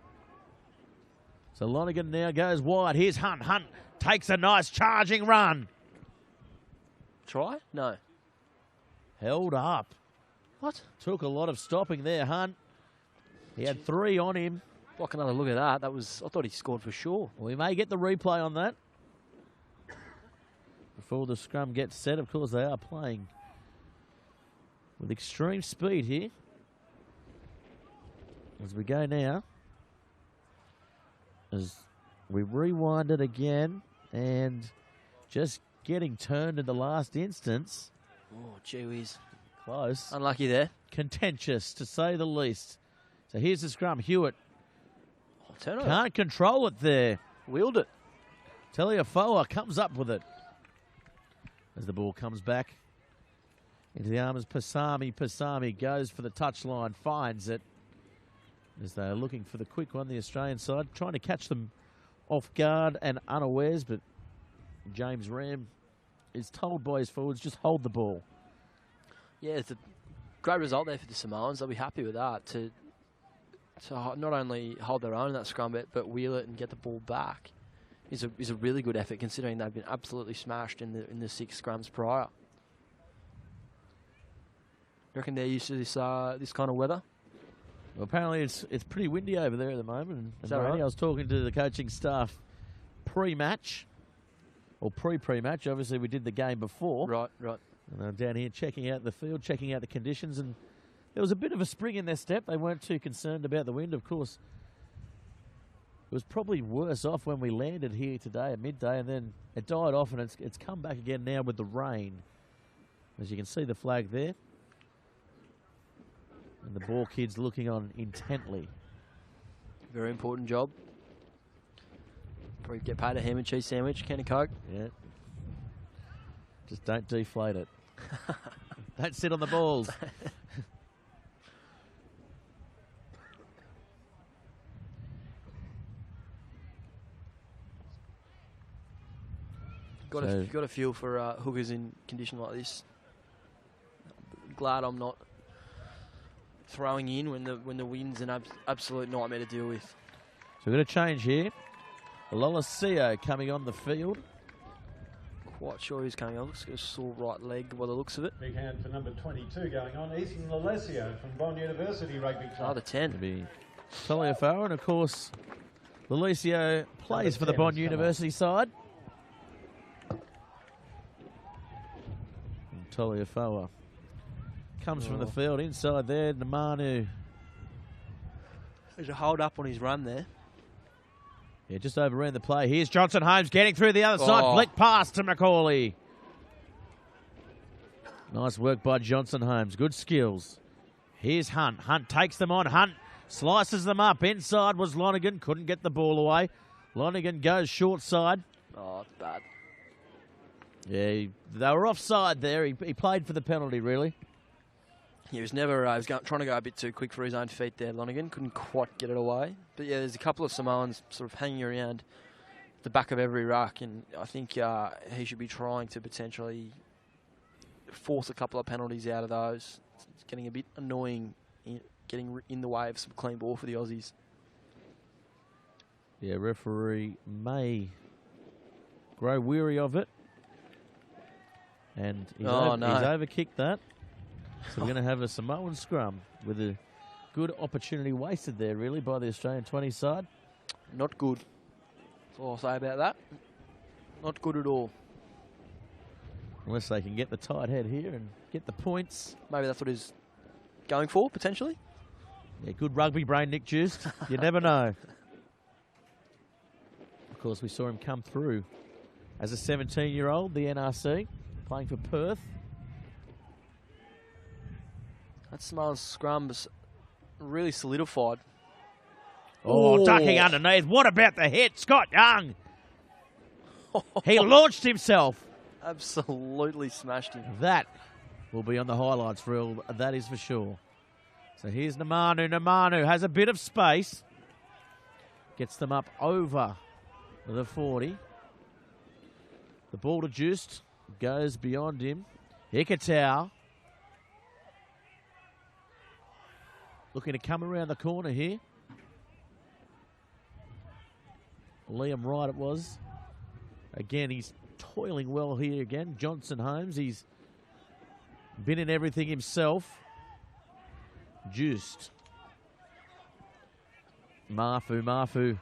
[SPEAKER 1] So Lonergan now goes wide. Here's Hunt. Hunt takes a nice charging run.
[SPEAKER 3] Try? No.
[SPEAKER 1] Held up.
[SPEAKER 3] What?
[SPEAKER 1] Took a lot of stopping there, Hunt. He had 3 on him.
[SPEAKER 3] Like another look at that. I thought he scored for sure.
[SPEAKER 1] We may get the replay on that before the scrum gets set. Of course, they are playing with extreme speed here. As we go now, as we rewind it again, and just getting turned in the last instance.
[SPEAKER 3] Oh, gee whiz.
[SPEAKER 1] Close.
[SPEAKER 3] Unlucky there.
[SPEAKER 1] Contentious, to say the least. So here's the scrum. Hewitt
[SPEAKER 3] Turnover.
[SPEAKER 1] can't control it there.
[SPEAKER 3] Wheeled it.
[SPEAKER 1] Taliafoa comes up with it. As the ball comes back into the arms, Pasami. Pasami goes for the touchline, finds it. As they're looking for the quick one, the Australian side, trying to catch them off guard and unawares, but James Ram is told by his forwards, just hold the ball.
[SPEAKER 3] Yeah, it's a great result there for the Samoans. They'll be happy with that, to not only hold their own in that scrum, but wheel it and get the ball back. Is a really good effort, considering they've been absolutely smashed in the 6 scrums prior. You reckon they're used to this kind of weather?
[SPEAKER 1] Well, apparently it's pretty windy over there at the moment.
[SPEAKER 3] Is that right?
[SPEAKER 1] I was talking to the coaching staff pre-match, or pre-match. Obviously, we did the game before.
[SPEAKER 3] Right.
[SPEAKER 1] And they're down here checking out the field, checking out the conditions, and there was a bit of a spring in their step. They weren't too concerned about the wind, of course. It was probably worse off when we landed here today at midday, and then it died off, and it's come back again now with the rain. As you can see the flag there. And the ball kids looking on intently.
[SPEAKER 3] Very important job. Probably get paid a ham and cheese sandwich, can of Coke.
[SPEAKER 1] Yeah. Just don't deflate it. Don't sit on the balls.
[SPEAKER 3] Got a feel for hookers in condition like this. Glad I'm not throwing in when the wind's an absolute nightmare to deal with.
[SPEAKER 1] So we're going to change here. Lolasio coming on the field.
[SPEAKER 3] Quite sure he's coming on. Looks like a sore right leg by the looks of it.
[SPEAKER 4] Big hand for number 22 going on. Ethan Lalesio from Bond University Rugby Club.
[SPEAKER 3] Another 10.
[SPEAKER 1] It'll be Taliafoa, and of course, Lalesio plays for the Bond University side. And Taliafoa comes from the field inside there. Namanu.
[SPEAKER 3] There's a hold up on his run there.
[SPEAKER 1] Yeah, just overran the play. Here's Johnson Holmes getting through the other side. Flick pass to Macaulay. Nice work by Johnson Holmes. Good skills. Here's Hunt. Hunt takes them on. Hunt slices them up. Inside was Lonergan. Couldn't get the ball away. Lonergan goes short side.
[SPEAKER 3] Oh, it's bad.
[SPEAKER 1] Yeah, they were offside there. He played for the penalty, really.
[SPEAKER 3] He was never trying to go a bit too quick for his own feet there, Lonergan. Couldn't quite get it away. But yeah, there's a couple of Samoans sort of hanging around the back of every ruck, and I think he should be trying to potentially force a couple of penalties out of those. It's getting a bit annoying, getting in the way of some clean ball for the Aussies.
[SPEAKER 1] Yeah, referee may grow weary of it. And he's overkicked that. So we're going to have a Samoan scrum with a good opportunity wasted there, really, by the Australian 20 side.
[SPEAKER 3] Not good. That's all I'll say about that. Not good at all.
[SPEAKER 1] Unless they can get the tight head here and get the points.
[SPEAKER 3] Maybe that's what he's going for, potentially.
[SPEAKER 1] Yeah, good rugby brain, Nick Just. You never know. Of course, we saw him come through as a 17-year-old, the NRC, playing for Perth.
[SPEAKER 3] That Samoa's scrum's really solidified.
[SPEAKER 1] Oh, ducking underneath. What about the hit? Scott Young. He launched himself.
[SPEAKER 3] Absolutely smashed him.
[SPEAKER 1] That will be on the highlights reel, that is for sure. So here's Namanu. Namanu has a bit of space. Gets them up over the 40. The ball to Just. Goes beyond him. Ikatau. Looking to come around the corner here. Liam Wright it was. Again, he's toiling well here again. Johnson Holmes, he's been in everything himself. Just. Mafu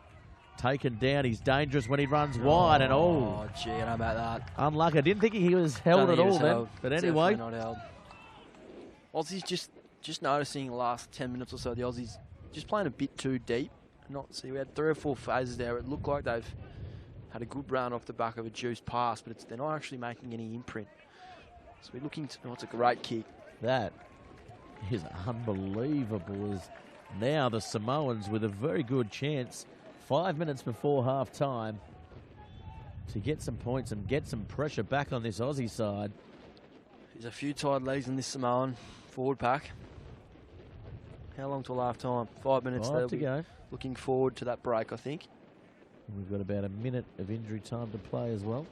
[SPEAKER 1] taken down. He's dangerous when he runs wide. And
[SPEAKER 3] oh, gee, I know about that.
[SPEAKER 1] Unlucky. I didn't think he was held at all then. But anyway.
[SPEAKER 3] Not held. Aussies just noticing the last 10 minutes or so, the Aussies just playing a bit too deep. We had 3 or 4 phases there. It looked like they've had a good run off the back of a juiced pass, but they're not actually making any imprint. So we're looking to, it's a great kick.
[SPEAKER 1] That is unbelievable. As now the Samoans with a very good chance, 5 minutes before half time, to get some points and get some pressure back on this Aussie side.
[SPEAKER 3] There's a few tired legs in this Samoan forward pack. How long till half time? 5 minutes.
[SPEAKER 1] 5 to go.
[SPEAKER 3] Looking forward to that break, I think.
[SPEAKER 1] We've got about a minute of injury time to play as well.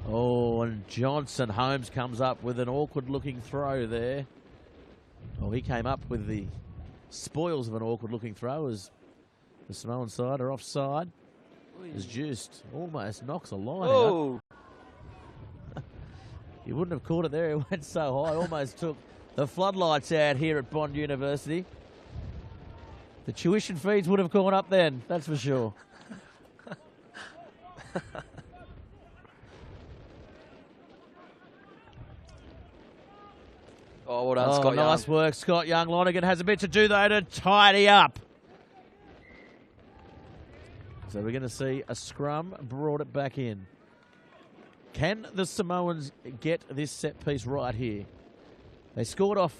[SPEAKER 1] Oh, and Johnson Holmes comes up with an awkward-looking throw there. Oh, he came up with the spoils of an awkward-looking throw as the Samoan side are offside. As Just almost knocks a line out. You wouldn't have caught it there. It went so high, almost took the floodlights out here at Bond University. The tuition fees would have gone up then, that's for sure.
[SPEAKER 3] Oh, well done, Scott Young.
[SPEAKER 1] Nice work, Scott Young. Lonergan has a bit to do, though, to tidy up. So we're going to see a scrum, brought it back in. Can the Samoans get this set piece right here? They scored off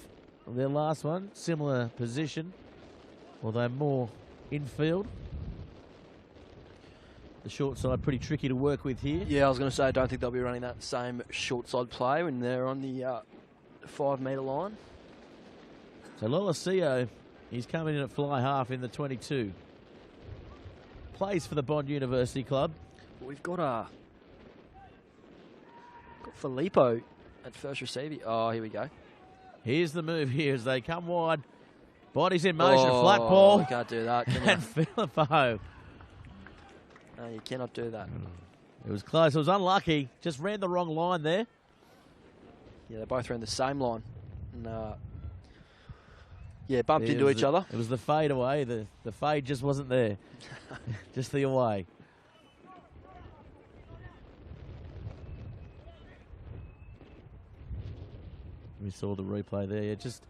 [SPEAKER 1] their last one, similar position, although more infield. The short side pretty tricky to work with here.
[SPEAKER 3] Yeah, I was going to say, I don't think they'll be running that same short side play when they're on the 5 metre line.
[SPEAKER 1] So Lolosio, he's coming in at fly half in the 22. Plays for the Bond University club.
[SPEAKER 3] We've got Filippo at first receiver. Oh, here we go.
[SPEAKER 1] Here's the move here as they come wide. Bodies in motion, flat ball.
[SPEAKER 3] You can't do that, can you?
[SPEAKER 1] And Filippo.
[SPEAKER 3] No, you cannot do that.
[SPEAKER 1] It was close. It was unlucky. Just ran the wrong line there.
[SPEAKER 3] Yeah, they both ran the same line. And, yeah, bumped into each other.
[SPEAKER 1] It was the fade away. The fade just wasn't there. Just the away. We saw the replay there. Yeah, just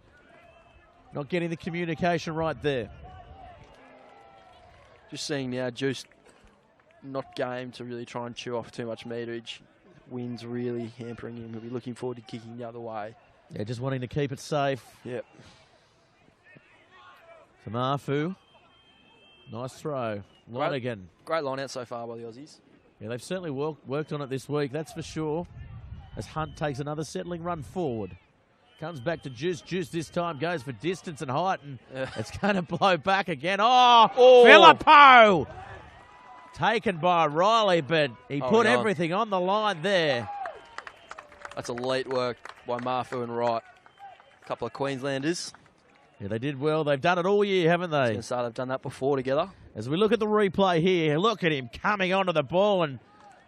[SPEAKER 1] not getting the communication right there.
[SPEAKER 3] Just seeing now, Juice not game to really try and chew off too much meterage. Wind's really hampering him. He'll be looking forward to kicking the other way.
[SPEAKER 1] Yeah, just wanting to keep it safe.
[SPEAKER 3] Yep.
[SPEAKER 1] Mafu. Nice throw. Lonergan.
[SPEAKER 3] Great line out so far by the Aussies.
[SPEAKER 1] Yeah, they've certainly worked on it this week, that's for sure. As Hunt takes another settling run forward. Comes back to Juice. Juice this time goes for distance and height, and it's going to blow back again. Oh! Filippo! Taken by Riley, but he put everything on the line there.
[SPEAKER 3] That's elite work by Mafu and Wright. A couple of Queenslanders.
[SPEAKER 1] Yeah, they did well. They've done it all year, haven't they?
[SPEAKER 3] I was going to say they've done that before together.
[SPEAKER 1] As we look at the replay here, look at him coming onto the ball, and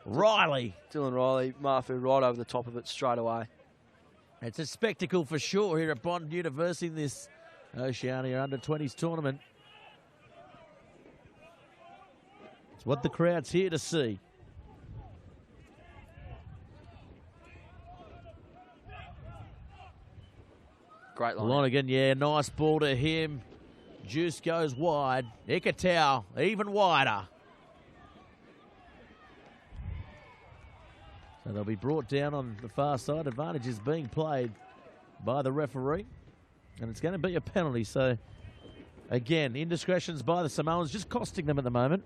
[SPEAKER 1] Riley.
[SPEAKER 3] Dylan Riley, Mafu right over the top of it straight away.
[SPEAKER 1] It's a spectacle for sure here at Bond University in this Oceania Under-20s tournament. It's what the crowd's here to see.
[SPEAKER 3] Great line.
[SPEAKER 1] Lonergan, yeah, nice ball to him. Juice goes wide. Ikatau, even wider. So they'll be brought down on the far side. Advantage is being played by the referee. And it's going to be a penalty. So, again, indiscretions by the Samoans just costing them at the moment.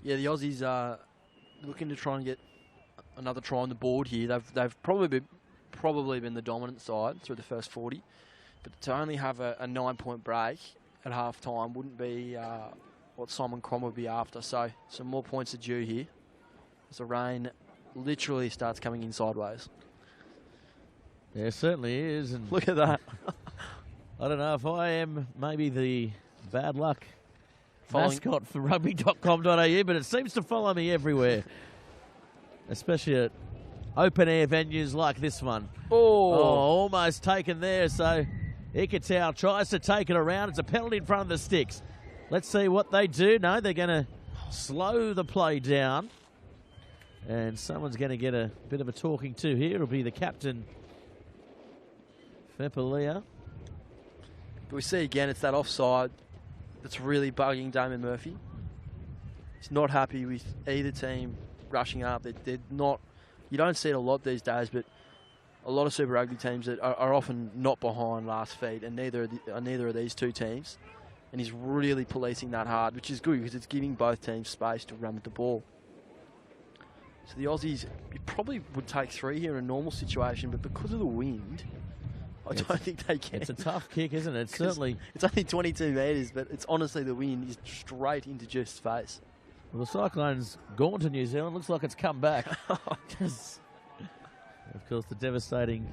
[SPEAKER 3] Yeah, the Aussies are looking to try and get another try on the board here. They've probably been the dominant side through the first 40. But to only have a 9-point break at half-time wouldn't be what Simon Crom would be after. So some more points are due here as the rain literally starts coming in sideways.
[SPEAKER 1] Yeah, it certainly is. And
[SPEAKER 3] look at that.
[SPEAKER 1] I don't know if I am maybe the bad luck mascot for rugby.com.au, but it seems to follow me everywhere, especially at open air venues like this one.
[SPEAKER 3] Oh,
[SPEAKER 1] almost taken there. So Ikatau tries to take it around. It's a penalty in front of the sticks. Let's see what they do. No, they're going to slow the play down. And someone's going to get a bit of a talking to here. It'll be the captain, Fepalia.
[SPEAKER 3] But we see again, it's that offside that's really bugging Damon Murphy. He's not happy with either team rushing up. They're not. You don't see it a lot these days, but a lot of Super Rugby teams that are often not behind last feet, and neither are these two teams. And he's really policing that hard, which is good because it's giving both teams space to run with the ball. So the Aussies, you probably would take 3 here in a normal situation, but because of the wind, I don't think they can.
[SPEAKER 1] It's a tough kick, isn't it? Certainly.
[SPEAKER 3] It's only 22 metres, but it's honestly the wind is straight into Juice's face.
[SPEAKER 1] Well, the Cyclone's gone to New Zealand. Looks like it's come back. Of course, the devastating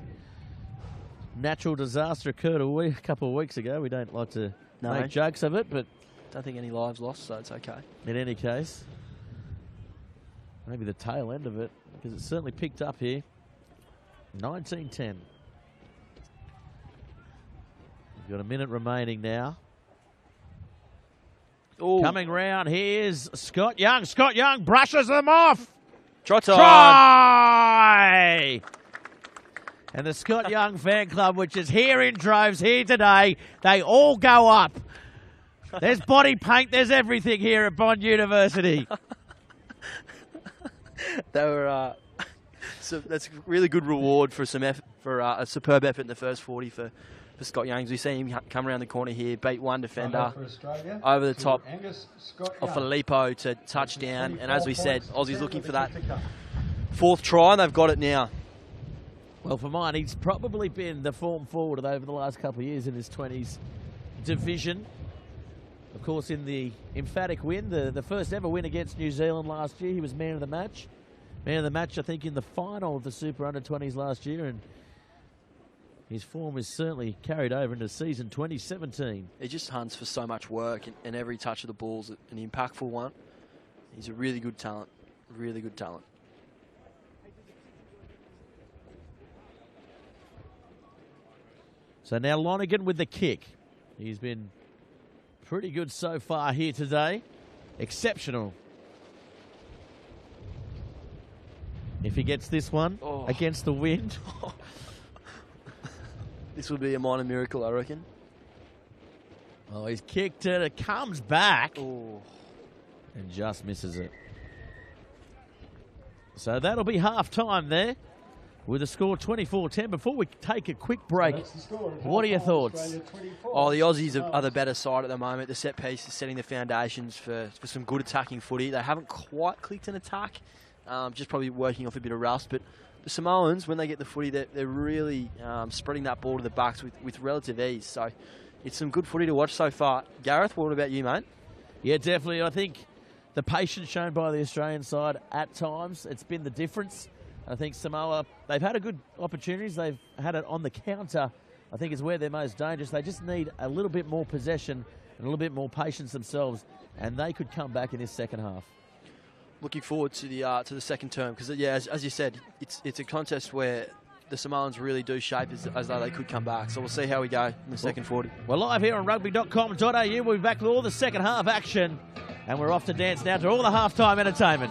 [SPEAKER 1] natural disaster occurred a couple of weeks ago. We don't like to make jokes of it, but
[SPEAKER 3] don't think any lives lost, so it's okay.
[SPEAKER 1] In any case, maybe the tail end of it, because it's certainly picked up here. 19-10. We've got a minute remaining now.
[SPEAKER 3] Ooh.
[SPEAKER 1] Coming round, here's Scott Young. Scott Young brushes them off.
[SPEAKER 3] Try!
[SPEAKER 1] And the Scott Young fan club, which is here in droves here today, they all go up. There's body paint, there's everything here at Bond University.
[SPEAKER 3] They were, so that's a really good reward for a superb effort in the first 40 for Scott Young. We see him come around the corner here, beat one defender over the top of Filippo to touchdown. And as we said, Aussie's looking for that 4th try, and they've got it now.
[SPEAKER 1] Well, for mine, he's probably been the form forward over the last couple of years in his 20s division. Of course, in the emphatic win, the first ever win against New Zealand last year, he was man of the match. Man of the match, I think, in the final of the Super Under-20s last year, and his form is certainly carried over into season 2017.
[SPEAKER 3] He just hunts for so much work, and every touch of the ball's an impactful one. He's a really good talent, really good talent.
[SPEAKER 1] So now Lonergan with the kick. He's been pretty good so far here today. Exceptional. If he gets this one against the wind.
[SPEAKER 3] This would be a minor miracle, I reckon.
[SPEAKER 1] Oh, he's kicked it. It comes back.
[SPEAKER 3] Oh.
[SPEAKER 1] And just misses it. So that'll be half-time there with the score 24-10. Before we take a quick break, what are your thoughts?
[SPEAKER 3] Oh, the Aussies are the better side at the moment. The set piece is setting the foundations for some good attacking footy. They haven't quite clicked an attack, just probably working off a bit of rust. But the Samoans, when they get the footy, they're really spreading that ball to the backs with relative ease. So it's some good footy to watch so far. Gareth, what about you, mate?
[SPEAKER 1] Yeah, definitely. I think the patience shown by the Australian side at times, it's been the difference. I think Samoa, they've had a good opportunities. They've had it on the counter. I think is where they're most dangerous. They just need a little bit more possession and a little bit more patience themselves, and they could come back in this second half.
[SPEAKER 3] Looking forward to the second term because, yeah, as you said, it's a contest where the Samoans really do shape as though they could come back. So we'll see how we go in the second 40.
[SPEAKER 1] We're live here on rugby.com.au. We'll be back with all the second half action, and we're off to dance now to all the halftime entertainment.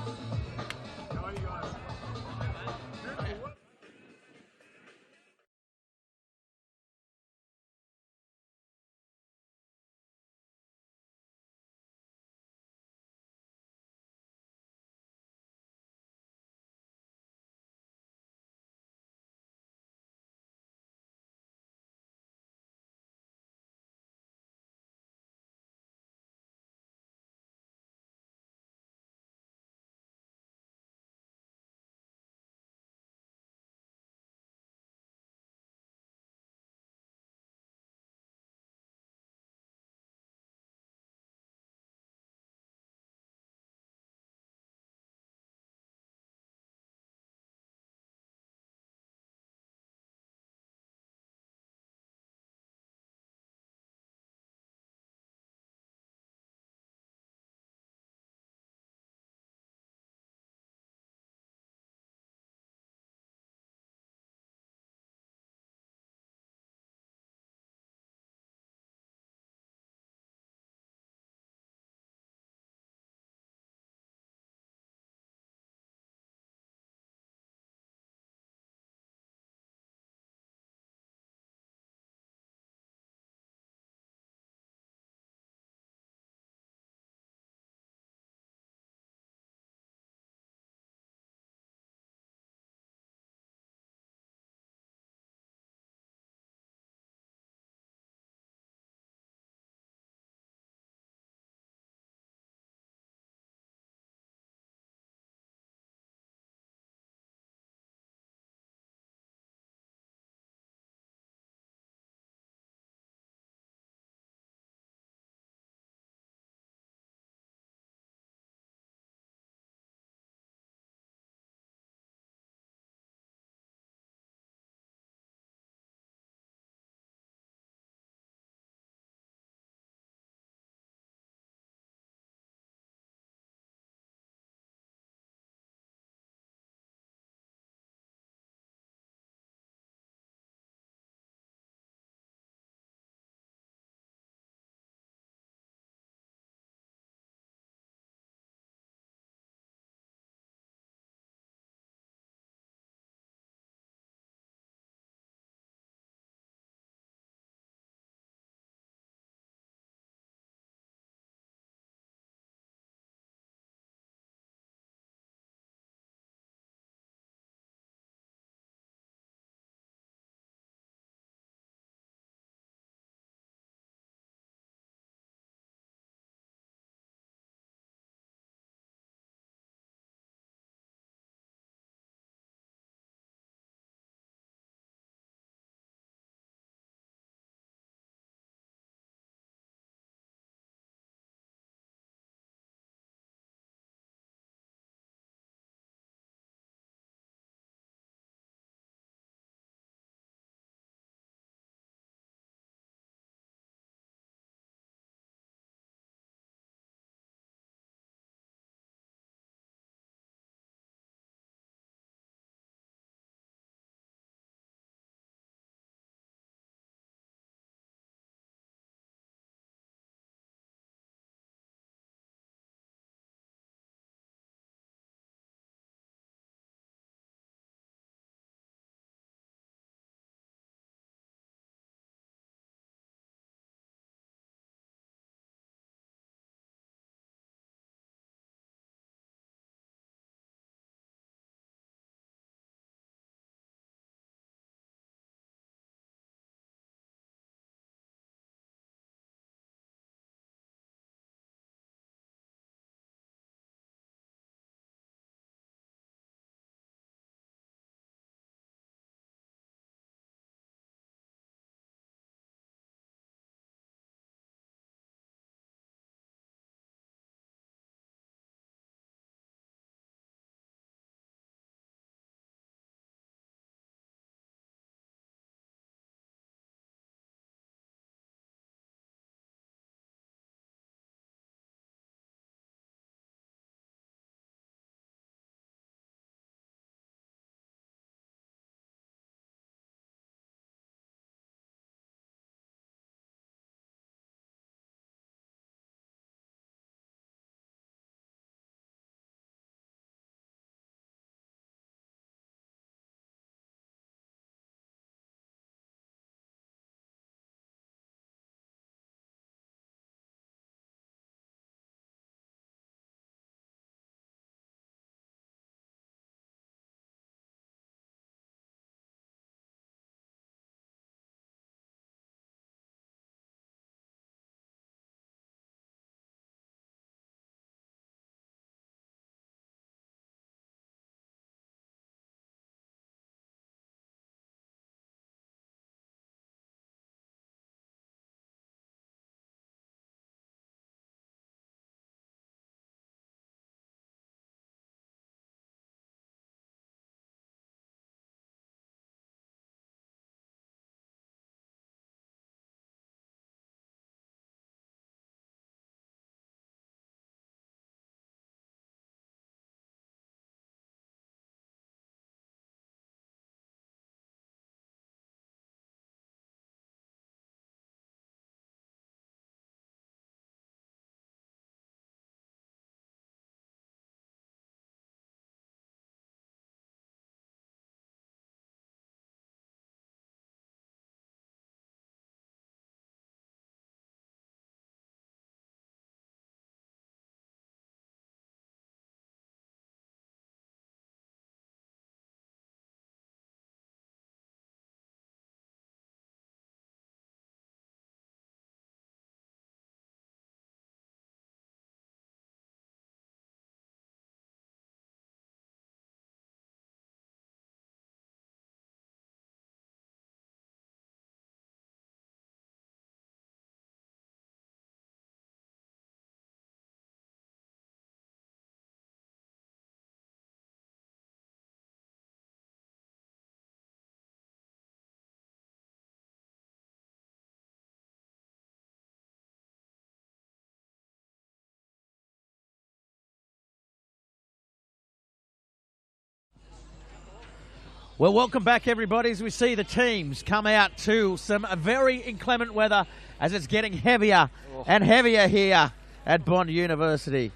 [SPEAKER 1] Well, welcome back, everybody, as we see the teams come out to some very inclement weather as it's getting heavier and heavier here at Bond University.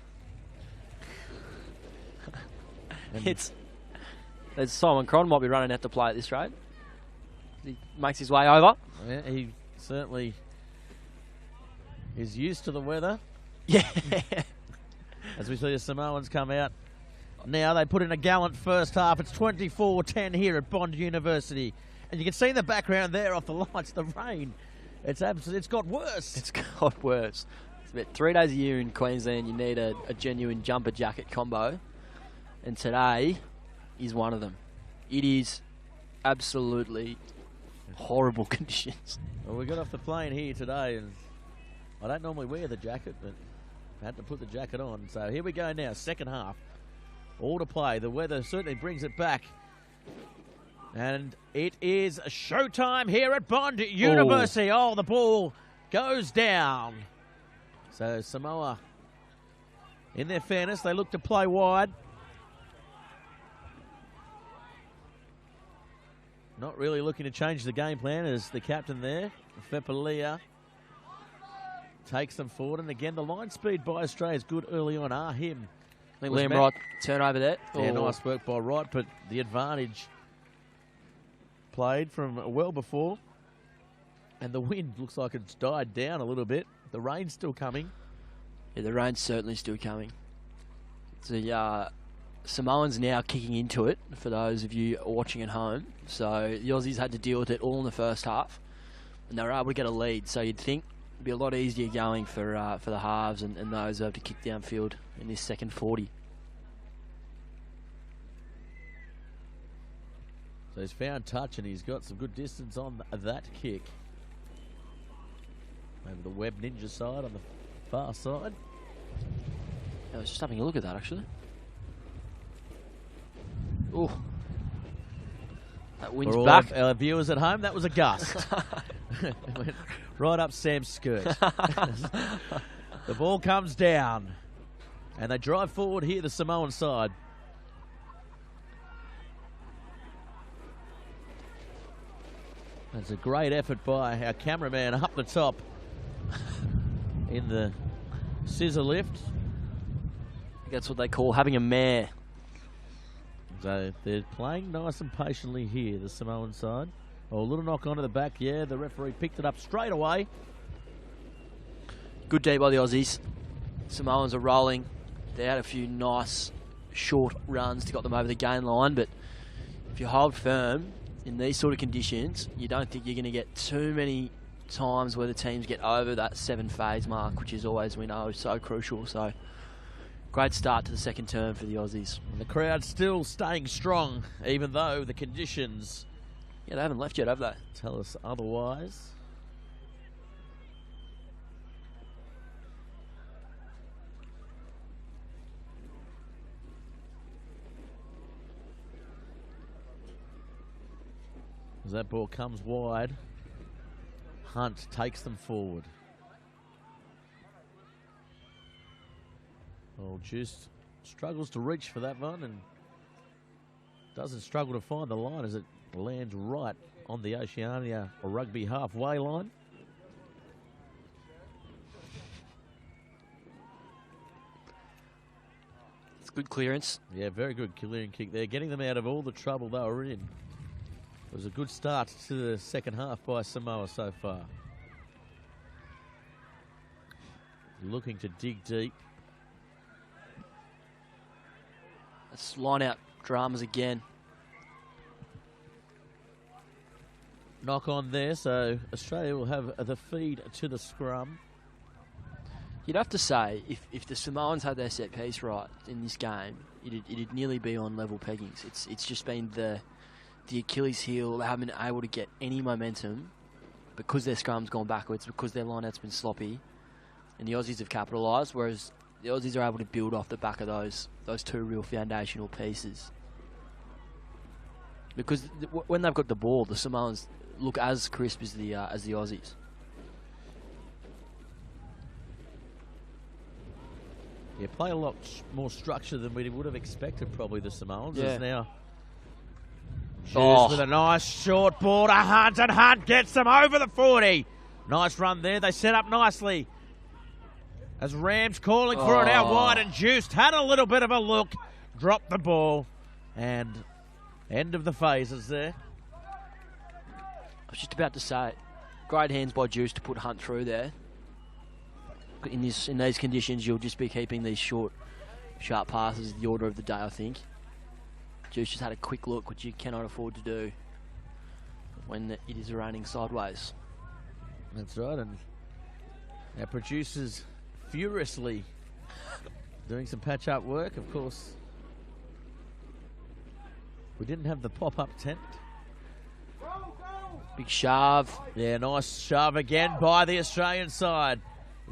[SPEAKER 3] It's Simon Cron might be running out to play at this rate. He makes his way over.
[SPEAKER 1] Yeah, he certainly is used to the weather.
[SPEAKER 3] Yeah.
[SPEAKER 1] As we see the Samoans come out. Now they put in a gallant first half. It's 24-10 here at Bond University. And you can see in the background there off the lights, the rain. It's got worse.
[SPEAKER 3] It's got worse. It's about 3 days a year in Queensland you need a genuine jumper jacket combo. And today is one of them. It is absolutely horrible conditions.
[SPEAKER 1] Well, we got off the plane here today, and I don't normally wear the jacket, but I had to put the jacket on. So here we go now, second half. All to play. The weather certainly brings it back. And it is showtime here at Bond University. Oh, the ball goes down. So Samoa, in their fairness, they look to play wide. Not really looking to change the game plan as the captain there, Fepalia, takes them forward. And again, the line speed by Australia is good early on. Him.
[SPEAKER 3] I think Liam Wright turnover there.
[SPEAKER 1] Yeah, nice work by Wright, but the advantage played from well before. And the wind looks like it's died down a little bit. The rain's still coming.
[SPEAKER 3] Yeah, the rain's certainly still coming. The Samoans now kicking into it, for those of you watching at home. So the Aussies had to deal with it all in the first half, and they were able to get a lead. So you'd think it'd be a lot easier going for the halves and those who have to kick downfield in this second 40.
[SPEAKER 1] So he's found touch and he's got some good distance on that kick. Over the Webb Ninja side on the far side.
[SPEAKER 3] I was just having a look at that actually. Oh, that wind's
[SPEAKER 1] for all
[SPEAKER 3] back.
[SPEAKER 1] Our viewers at home, that was a gust. It went right up Sam's skirt. The ball comes down, and they drive forward here, the Samoan side. That's a great effort by our cameraman up the top in the scissor lift.
[SPEAKER 3] That's what they call having a mare.
[SPEAKER 1] So they're playing nice and patiently here, the Samoan side. Oh, a little knock onto the back. Yeah, the referee picked it up straight away.
[SPEAKER 3] Good day by the Aussies. Samoans are rolling. They had a few nice short runs to get them over the gain line, but if you hold firm in these sort of conditions, you don't think you're going to get too many times where the teams get over that 7 phase mark, which is always, we know, so crucial. So great start to the second term for the Aussies.
[SPEAKER 1] And the crowd still staying strong, even though the conditions...
[SPEAKER 3] Yeah, they haven't left yet, have they?
[SPEAKER 1] Tell us otherwise. As that ball comes wide, Hunt takes them forward. Well, just struggles to reach for that one and doesn't struggle to find the line as it lands right on the Oceania Rugby halfway line.
[SPEAKER 3] It's good clearance.
[SPEAKER 1] Yeah, very good clearing kick there, getting them out of all the trouble they were in. It was a good start to the second half by Samoa so far. Looking to dig deep.
[SPEAKER 3] Let's line out dramas again.
[SPEAKER 1] Knock on there, so Australia will have the feed to the scrum.
[SPEAKER 3] You'd have to say, if the Samoans had their set piece right in this game, it'd nearly be on level peggings. It's just been the Achilles heel. They haven't been able to get any momentum because their scrum's gone backwards, because their line-out's been sloppy, and the Aussies have capitalised, whereas the Aussies are able to build off the back of those two real foundational pieces. Because when they've got the ball, the Samoans look as crisp as the Aussies.
[SPEAKER 1] Yeah, play a lot more structure than we would have expected, probably, the Samoans.
[SPEAKER 3] Yeah.
[SPEAKER 1] As now Hughes with a nice short ball to Hunt, and Hunt gets them over the 40. Nice run there. They set up nicely. As Rams calling for it out wide, and Juiced had a little bit of a look, dropped the ball, and end of the phases there.
[SPEAKER 3] I was just about to say it. Great hands by Juice to put Hunt through there. In these conditions, you'll just be keeping these short, sharp passes the order of the day, I think. Juice just had a quick look, which you cannot afford to do when it is raining sideways.
[SPEAKER 1] That's right, and our producers furiously doing some patch-up work. Of course, we didn't have the pop-up tent.
[SPEAKER 3] Big shove.
[SPEAKER 1] Yeah, nice shove again by the Australian side.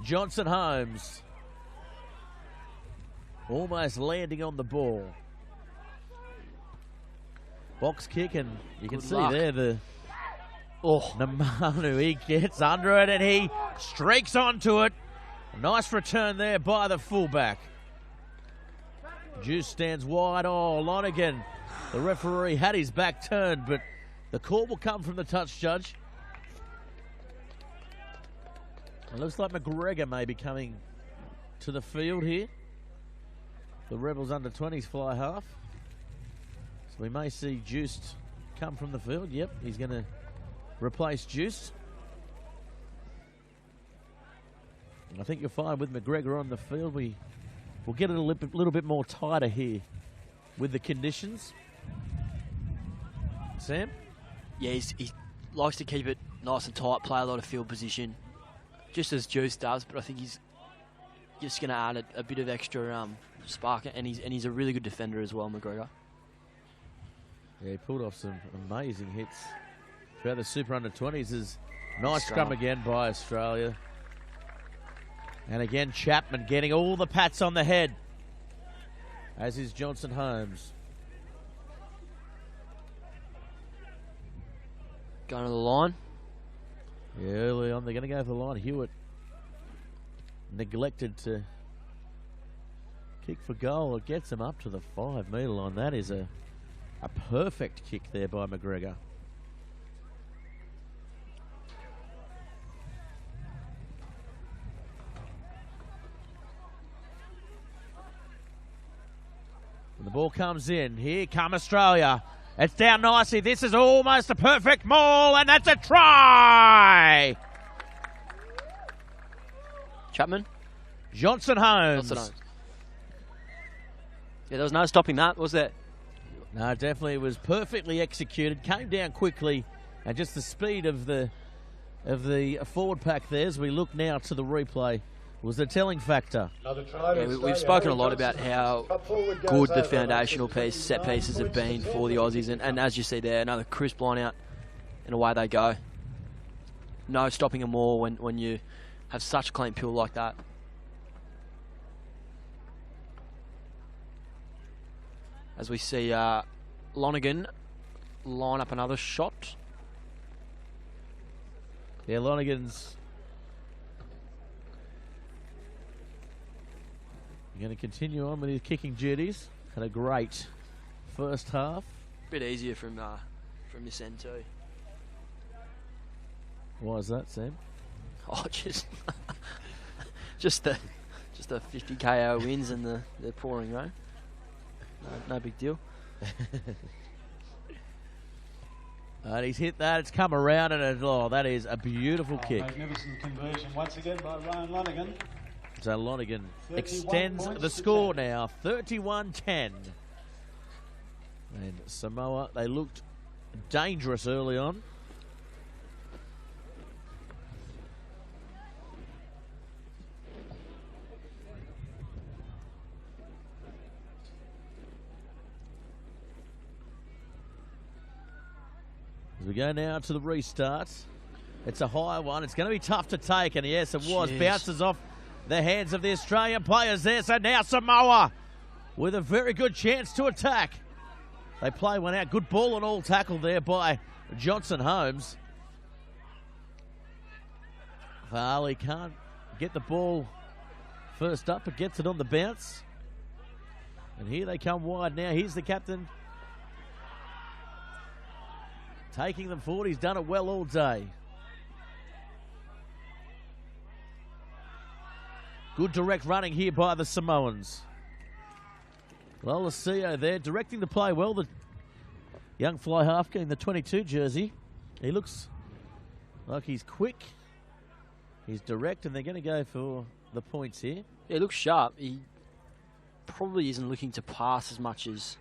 [SPEAKER 1] Johnson Holmes almost landing on the ball. Box kick, and you can see there the Namanu, he gets under it and he streaks onto it. A nice return there by the fullback. Juice stands wide. Oh, Lonergan, the referee had his back turned, but the call will come from the touch judge. It looks like McGregor may be coming to the field here. The Rebels under 20s fly half. So we may see Juiced come from the field. Yep, he's going to replace Juiced. I think you'll find with McGregor on the field, we'll get it a little bit more tighter here with the conditions. Sam?
[SPEAKER 3] Yeah, he likes to keep it nice and tight, play a lot of field position, just as Juice does, but I think he's just going to add a bit of extra spark, and he's a really good defender as well, McGregor.
[SPEAKER 1] Yeah, he pulled off some amazing hits throughout the Super Under-20s. Is nice scrum again by Australia. And again, Chapman getting all the pats on the head, as is Johnson Holmes.
[SPEAKER 3] Going to the line.
[SPEAKER 1] Yeah, early on they're going to go for the line. Hewitt neglected to kick for goal. It gets him up to the 5-metre line. That is a perfect kick there by McGregor. And the ball comes in. Here come Australia. It's down nicely. This is almost a perfect maul, and that's a try!
[SPEAKER 3] Chapman?
[SPEAKER 1] Johnson Holmes.
[SPEAKER 3] Yeah, there was no stopping that, was there?
[SPEAKER 1] No, definitely it was perfectly executed. Came down quickly, and just the speed of the forward pack there, as we look now to the replay, was the telling factor.
[SPEAKER 3] Yeah, we've spoken a lot about how good the foundational set pieces have been for the Aussies, and as you see there, another crisp line out, and away they go. No stopping them all when you have such a clean pill like that. As we see Lonergan line up another shot.
[SPEAKER 1] Yeah, Lonergan's going to continue on with his kicking duties. Had a great first half.
[SPEAKER 3] Bit easier from this end too.
[SPEAKER 1] Why is that, Sam?
[SPEAKER 3] Oh, just the 50 KO wins and the pouring rain. No big deal.
[SPEAKER 1] And he's hit that. It's come around, and that is a beautiful kick.
[SPEAKER 4] Magnificent conversion once again by Ryan Lonergan.
[SPEAKER 1] So Lonergan extends the score now, 31-10. And Samoa, they looked dangerous early on. As we go now to the restart. It's a high one. It's going to be tough to take, and yes, it was. Bounces off the hands of the Australian players there. So now Samoa with a very good chance to attack. They play one out. Good ball and all tackle there by Johnson Holmes. Farley can't get the ball first up, but gets it on the bounce. And here they come wide now. Here's the captain. taking them forward. He's done it well all day. Good direct running here by the Samoans. Lolasio there, directing the play well. The young fly half getting the 22 jersey. He looks like he's quick. He's direct, and they're going to go for the points here.
[SPEAKER 3] Yeah, he looks sharp. He probably isn't looking to pass as much as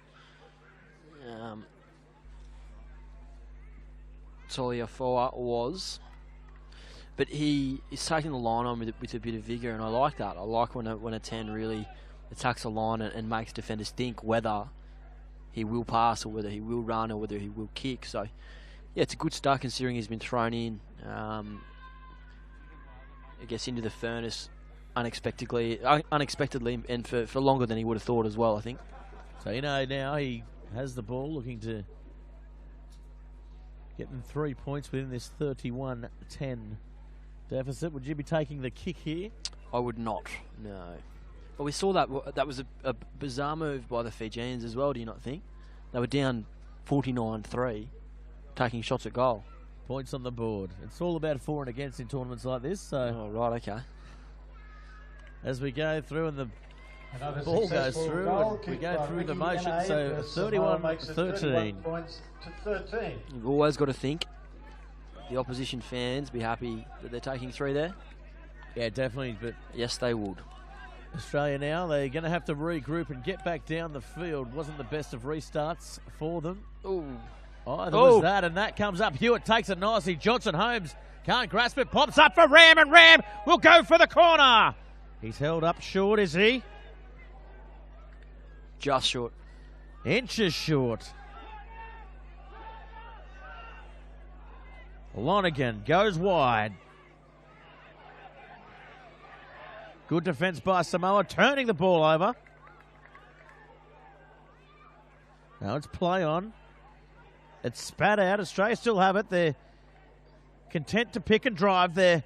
[SPEAKER 3] Toliafoa was. But he is taking the line on with a bit of vigour, and I like that. I like when a 10 really attacks the line and makes defenders think whether he will pass or whether he will run or whether he will kick. So, yeah, it's a good start considering he's been thrown in, I guess, into the furnace unexpectedly and for longer than he would have thought as well, I think.
[SPEAKER 1] So, now he has the ball, looking to get them 3 points within this 31-10 deficit. Would you be taking the kick here?
[SPEAKER 3] I would not, no. But we saw that was a bizarre move by the Fijians as well, do you not think? They were down 49-3, taking shots at goal.
[SPEAKER 1] Points on the board. It's all about for and against in tournaments like this. So,
[SPEAKER 3] oh, right, okay.
[SPEAKER 1] As we go through and the ball goes through, and we go through the motion, so 31-13.
[SPEAKER 4] Points to 13.
[SPEAKER 3] You've always got to think the opposition fans be happy that they're taking 3 there.
[SPEAKER 1] Yeah, definitely. But
[SPEAKER 3] yes, they would.
[SPEAKER 1] Australia now, they're going to have to regroup and get back down the field. Wasn't the best of restarts for them.
[SPEAKER 3] Ooh.
[SPEAKER 1] Oh, there was that, and that comes up. Hewitt takes it nicely. Johnson Holmes can't grasp it. Pops up for Ram, and Ram will go for the corner. He's held up short, is he?
[SPEAKER 3] Just short.
[SPEAKER 1] Inches short. Lonergan goes wide. Good defense by Samoa, turning the ball over. Now it's play on. It's spat out. Australia still have it. They're content to pick and drive. They're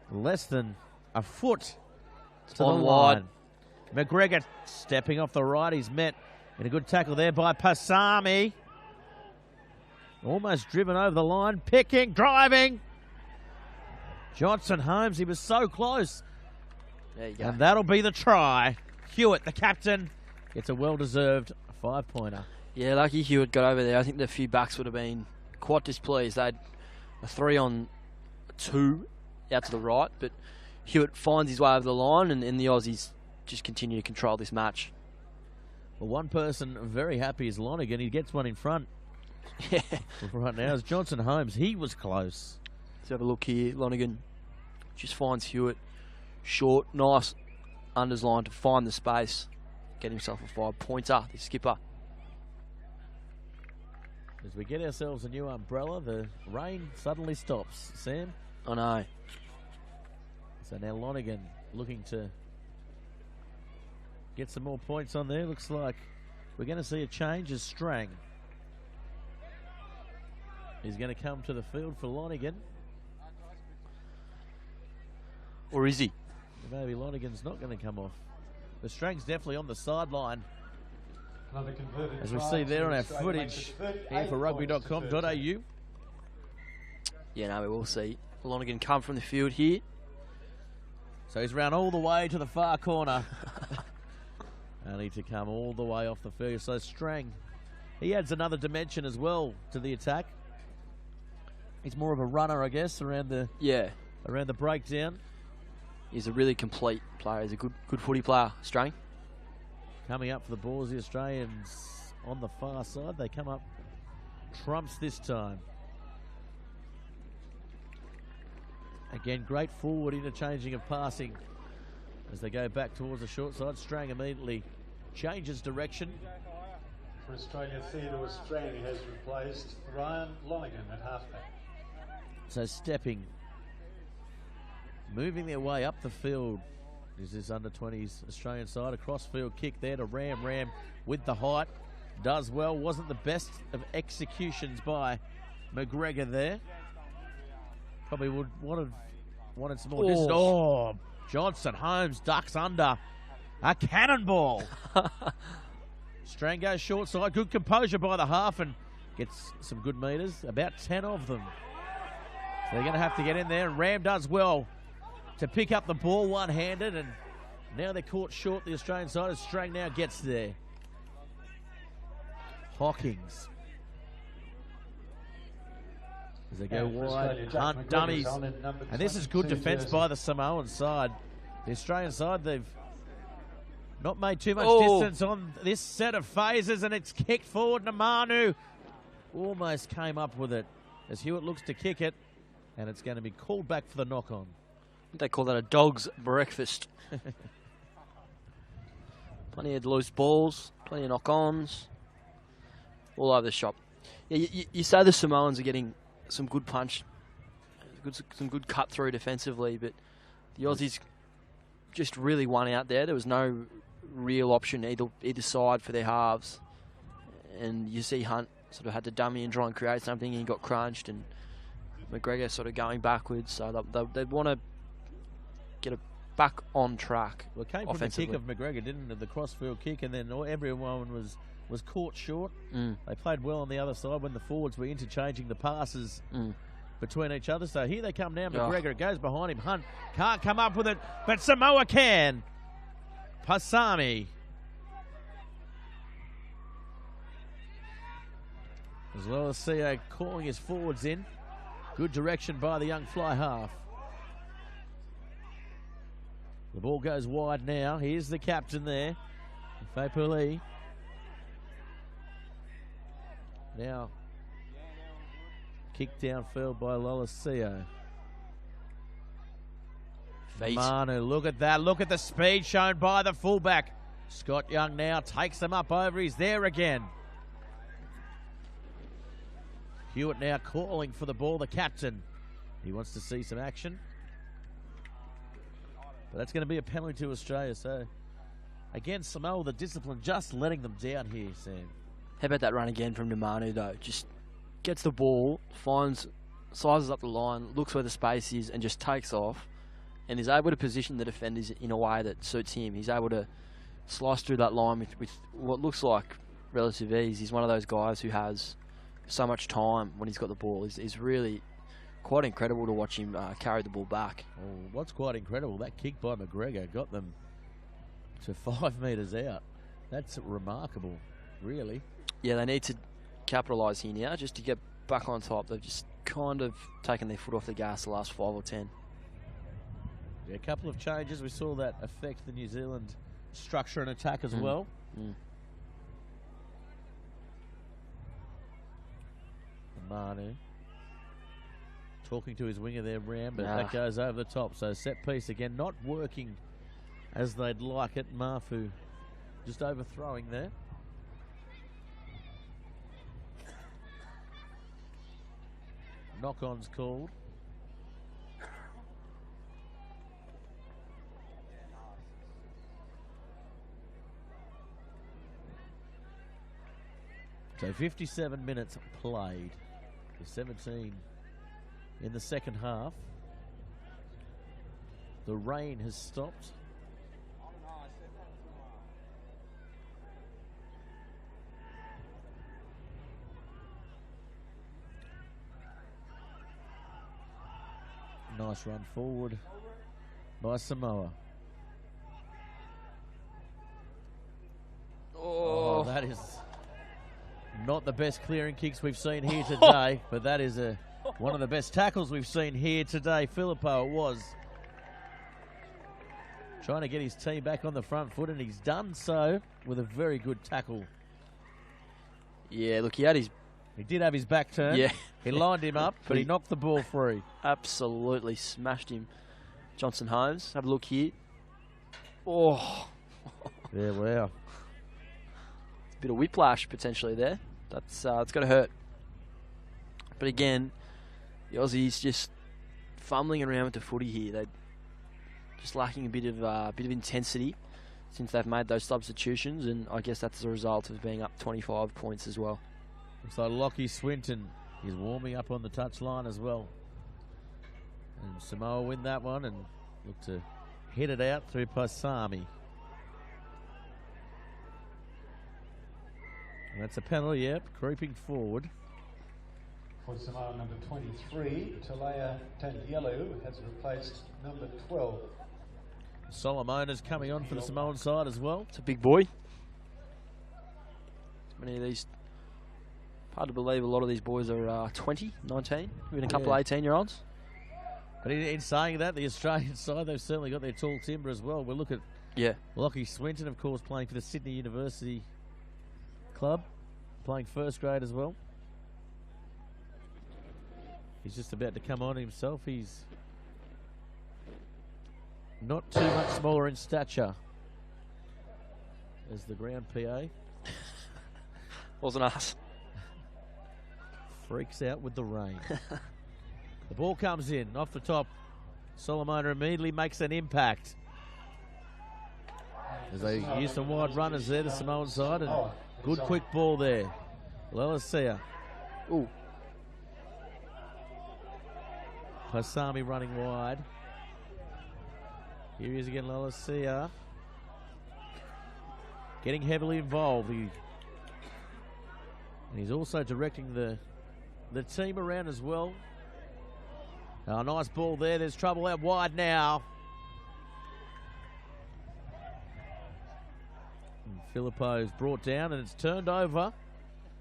[SPEAKER 1] less than a foot to the line. McGregor stepping off the right. He's met in a good tackle there by Pasami. Almost driven over the line. Picking, driving. Johnson Holmes, he was so close.
[SPEAKER 3] There you go.
[SPEAKER 1] And that'll be the try. Hewitt, the captain, gets a well-deserved 5-pointer.
[SPEAKER 3] Yeah, lucky Hewitt got over there. I think the few backs would have been quite displeased. They had a 3-on-2 out to the right, but Hewitt finds his way over the line, and the Aussies just continue to control this match.
[SPEAKER 1] Well, one person very happy is Lonergan. He gets one in front.
[SPEAKER 3] Yeah.
[SPEAKER 1] Right now is Johnson Holmes. He was close.
[SPEAKER 3] Let's have a look here. Lonergan just finds Hewitt short, nice unders line to find the space, get himself a 5-pointer. The skipper.
[SPEAKER 1] As we get ourselves a new umbrella, the rain suddenly stops. Sam?
[SPEAKER 3] I know.
[SPEAKER 1] So now Lonergan looking to get some more points on there. Looks like we're going to see a change as Strang. He's going to come to the field for Lonergan.
[SPEAKER 3] Or is he?
[SPEAKER 1] Maybe Lonergan's not going to come off. But Strang's definitely on the sideline. As we see there on our footage here for rugby.com.au.
[SPEAKER 3] Yeah, no, we will see Lonergan come from the field here.
[SPEAKER 1] So he's round all the way to the far corner. Only to come all the way off the field. So Strang, he adds another dimension as well to the attack. He's more of a runner, I guess, around the breakdown.
[SPEAKER 3] He's a really complete player. He's a good footy player, Strang.
[SPEAKER 1] Coming up for the Balls, the Australians on the far side. They come up trumps this time. Again, great forward interchanging of passing as they go back towards the short side. Strang immediately changes direction.
[SPEAKER 4] For Australia, Theodore Strang has replaced Ryan Lonergan at halfback.
[SPEAKER 1] So stepping, moving their way up the field is this under-20s Australian side. A cross-field kick there to Ram. Ram with the height. Does well. Wasn't the best of executions by McGregor there. Probably would wanted some more distance. Oh, Johnson Holmes ducks under. A cannonball. Strang goes short side. Good composure by the half and gets some good meters, about 10 of them. So they're going to have to get in there, and Ram does well to pick up the ball one-handed, and now they're caught short, the Australian side, as Strang now gets there. Hawkins. As they go wide, Hunt dummies. And this is good defence by the Samoan side. The Australian side, they've not made too much distance on this set of phases, and it's kicked forward. Namanu almost came up with it as Hewitt looks to kick it, and it's going to be called back for the knock-on.
[SPEAKER 3] They call that a dog's breakfast. Plenty of loose balls, plenty of knock-ons, all over the shop. Yeah, you say the Samoans are getting some good punch, some good cut through defensively, but the Aussies just really won out there. There was no real option either side for their halves, and you see Hunt sort of had to dummy and try and create something, and he got crunched, and McGregor sort of going backwards, so they want to get it back on track.
[SPEAKER 1] Well, it came from the kick of McGregor, didn't it? The crossfield kick, and then everyone was caught short. They played well on the other side when the forwards were interchanging the passes between each other. So here they come now. McGregor goes behind him. Hunt can't come up with it, but Samoa can. Pasami. As well as CEO calling his forwards in. Good direction by the young fly half. The ball goes wide now. Here's the captain there, Faipuli. Now, kicked downfield by Lolasio. Manu, look at that. Look at the speed shown by the fullback. Scott Young now takes them up over. He's there again. Hewitt now calling for the ball, the captain. He wants to see some action. But that's going to be a penalty to Australia. So, again, Samoa, the discipline, just letting them down here, Sam.
[SPEAKER 3] How about that run again from Namanu, though? Just gets the ball, sizes up the line, looks where the space is, and just takes off, and is able to position the defenders in a way that suits him. He's able to slice through that line with what looks like relative ease. He's one of those guys who has so much time when he's got the ball. He's really quite incredible to watch him carry the ball back.
[SPEAKER 1] Oh, what's quite incredible, that kick by McGregor got them to 5 metres out. That's remarkable, really.
[SPEAKER 3] Yeah, they need to capitalise here now just to get back on top. They've just kind of taken their foot off the gas the last 5 or 10.
[SPEAKER 1] Yeah, a couple of changes. We saw that affect the New Zealand structure and attack as well. Manu talking to his winger there, Ram, but that goes over the top. So set piece again, not working as they'd like it. Mafu just overthrowing there. Knock-on's called. So 57 minutes played. 17 in the second half. The rain has stopped. Nice run forward by Samoa. Oh, that is not the best clearing kicks we've seen here today, but that is one of the best tackles we've seen here today. Filippo it was. Trying to get his team back on the front foot, and he's done so with a very good tackle.
[SPEAKER 3] Yeah, look, he did
[SPEAKER 1] have his back turned.
[SPEAKER 3] Yeah.
[SPEAKER 1] He lined him up, but he knocked the ball free.
[SPEAKER 3] Absolutely smashed him. Johnson Holmes, have a look here. Oh.
[SPEAKER 1] Yeah, wow.
[SPEAKER 3] Bit of whiplash potentially there. That's it's got to hurt. But again, the Aussies just fumbling around with the footy here. They're just lacking a bit of intensity since they've made those substitutions, and I guess that's the result of being up 25 points as well.
[SPEAKER 1] Looks like Lockie Swinton is warming up on the touchline as well. And Samoa win that one and look to hit it out through Pasami. And that's a penalty, yep, creeping forward.
[SPEAKER 4] For Samoa, number 23, Talea Tandielu has replaced number 12.
[SPEAKER 1] Solomona's coming on for the Samoan side as well.
[SPEAKER 3] It's a big boy. Many of these, hard to believe a lot of these boys are 20, 19, even a couple of 18-year-olds.
[SPEAKER 1] But in saying that, the Australian side, they've certainly got their tall timber as well. We'll look at Lockie Swinton, of course, playing for the Sydney University club, playing first grade as well. He's just about to come on himself. He's not too much smaller in stature as the ground PA.
[SPEAKER 3] Wasn't us.
[SPEAKER 1] Freaks out with the rain. The ball comes in off the top. Solomona immediately makes an impact. As they use some wide runners there, the Samoan side, and good quick ball there. Lalasia.
[SPEAKER 3] Ooh.
[SPEAKER 1] Pasami running wide. Here he is again, Lalasia. Getting heavily involved. And he's also directing the team around as well. Oh, nice ball there. There's trouble out wide now. And Filippo's brought down and it's turned over.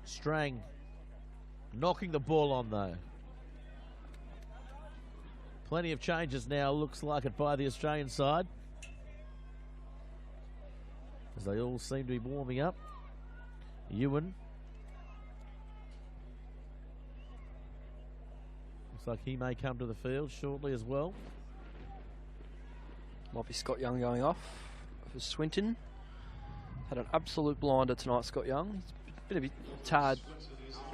[SPEAKER 1] Strang knocking the ball on though. Plenty of changes now, looks like it, by the Australian side, as they all seem to be warming up. Ewan. Looks like he may come to the field shortly as well.
[SPEAKER 3] Might be Scott Young going off for Swinton. Had an absolute blinder tonight, Scott Young. He's been a bit tad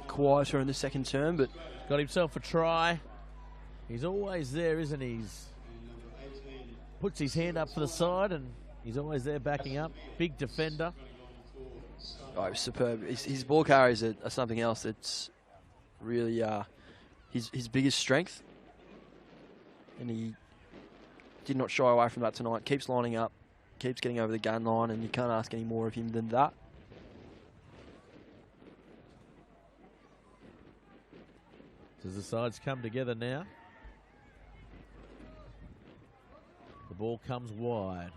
[SPEAKER 3] quieter in the second term, but
[SPEAKER 1] got himself a try. He's always there, isn't he? He's puts his hand up for the side and he's always there backing up. Big defender.
[SPEAKER 3] Oh, superb. His ball carries are something else that's really his biggest strength. And he did not shy away from that tonight. Keeps lining up, keeps getting over the gun line, and you can't ask any more of him than that.
[SPEAKER 1] As the sides come together now. The ball comes wide.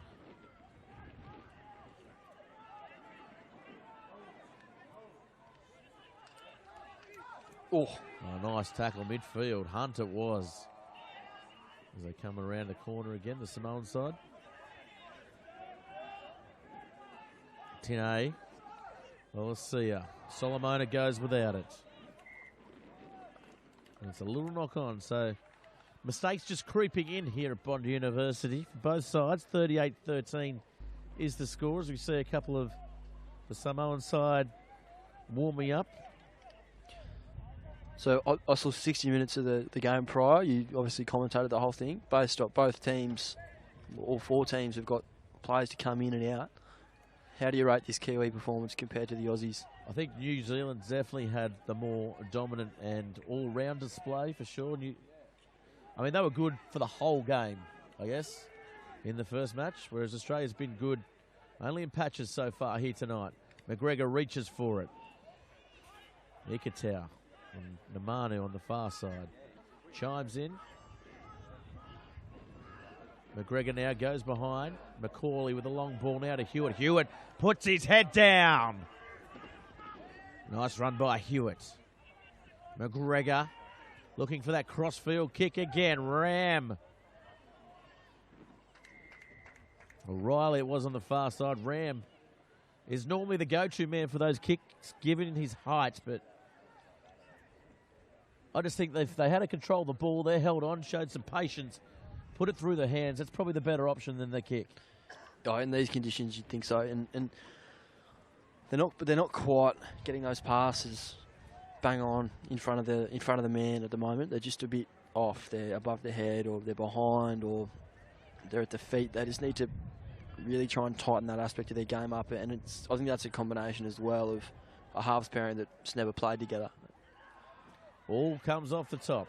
[SPEAKER 3] Oh,
[SPEAKER 1] nice tackle midfield. Hunt it was. As they come around the corner again, the Samoan side. Tine. Lalasia. Solomona goes without it. And it's a little knock on, so mistakes just creeping in here at Bond University for both sides. 38-13 is the score, as we see a couple of the Samoan side warming up.
[SPEAKER 3] So I saw 60 minutes of the game prior. You obviously commentated the whole thing. Both teams, all four teams, have got players to come in and out. How do you rate this Kiwi performance compared to the Aussies?
[SPEAKER 1] I think New Zealand definitely had the more dominant and all-round display for sure. I mean, they were good for the whole game, I guess, in the first match, whereas Australia's been good only in patches so far here tonight. McGregor reaches for it. Ikatau and Namanu on the far side. Chimes in. McGregor now goes behind. McCauley with a long ball now to Hewitt. Hewitt puts his head down. Nice run by Hewitt. McGregor looking for that crossfield kick again. Ram. O'Reilly it was on the far side. Ram is normally the go-to man for those kicks given his height, but I just think if they had to control the ball, they held on, showed some patience, put it through their hands. That's probably the better option than the kick.
[SPEAKER 3] Oh, in these conditions, you'd think so, and they're not quite getting those passes bang on in front of the man at the moment. They're just a bit off. They're above their head, or they're behind, or they're at the feet. They just need to really try and tighten that aspect of their game up, and I think that's a combination as well of a halves pairing that's never played together.
[SPEAKER 1] All comes off the top.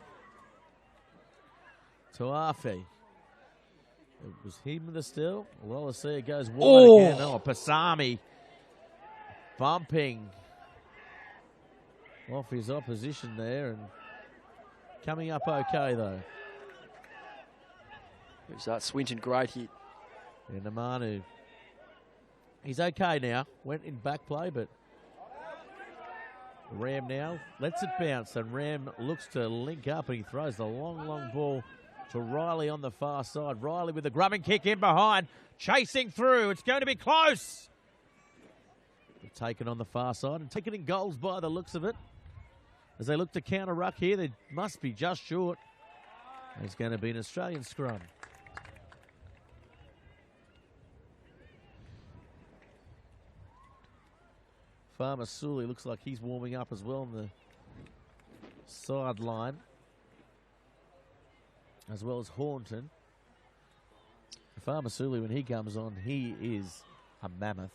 [SPEAKER 1] Tuafe. It was him with the still. Lalasia goes wide again. Oh, Pasami bumping off his opposition there, and coming up okay, though.
[SPEAKER 3] It was that Swinton, great hit.
[SPEAKER 1] And Namanu, he's okay now. Went in back play, but Ram now lets it bounce, and Ram looks to link up, and he throws the long ball to Riley on the far side. Riley with the grubbing kick in behind, chasing through. It's going to be close. They've taken on the far side and taken in goals by the looks of it. As they look to counter ruck here, they must be just short. It's going to be an Australian scrum. Farmer Sully looks like he's warming up as well on the sideline, as well as Hornton. Farmer Sully, when he comes on, he is a mammoth.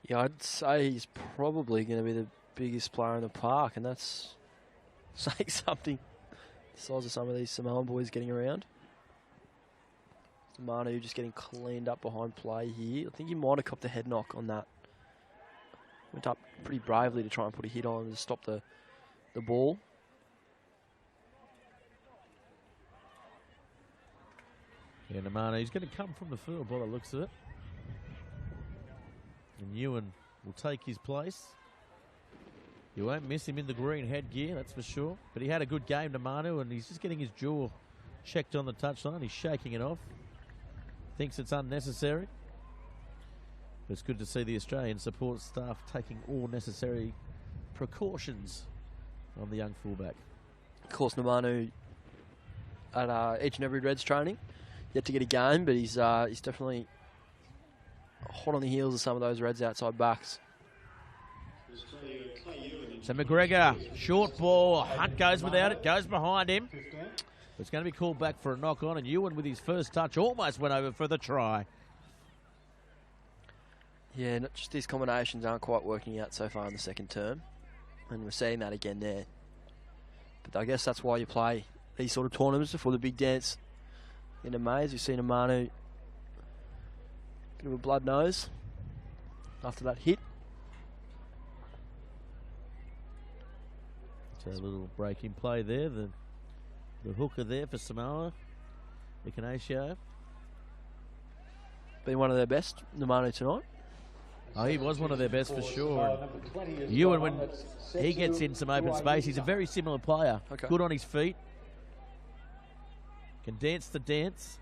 [SPEAKER 3] Yeah, I'd say he's probably going to be the biggest player in the park, and that's saying something. The size of some of these Samoan boys getting around. Manu just getting cleaned up behind play here. I think he might have copped a head knock on that. Went up pretty bravely to try and put a hit on to stop the ball.
[SPEAKER 1] Yeah, Namano, he's going to come from the field by the looks of it. And Ewan will take his place. You won't miss him in the green headgear, that's for sure. But he had a good game, Namano, and he's just getting his jaw checked on the touchline. He's shaking it off. Thinks it's unnecessary. But it's good to see the Australian support staff taking all necessary precautions on the young fullback.
[SPEAKER 3] Of course, Namanu at each and every Reds training. Yet to get a game, but he's definitely hot on the heels of some of those Reds outside backs.
[SPEAKER 1] So McGregor, short ball, Hunt goes without it, goes behind him. It's going to be called back for a knock on, and Ewan with his first touch almost went over for the try.
[SPEAKER 3] Yeah, not just these combinations aren't quite working out so far in the second term, and we're seeing that again there. But I guess that's why you play these sort of tournaments before the big dance in the Mays. We've seen a Manu bit of a blood nose after that hit.
[SPEAKER 1] So a little break in play there. The hooker there for Samoa, Ignacio.
[SPEAKER 3] Been one of their best, Namanu, tonight.
[SPEAKER 1] Oh, he was one of their best for sure. Ewan, when he gets in some open space, he's a very similar player.
[SPEAKER 3] Okay.
[SPEAKER 1] Good on his feet. Can dance the dance.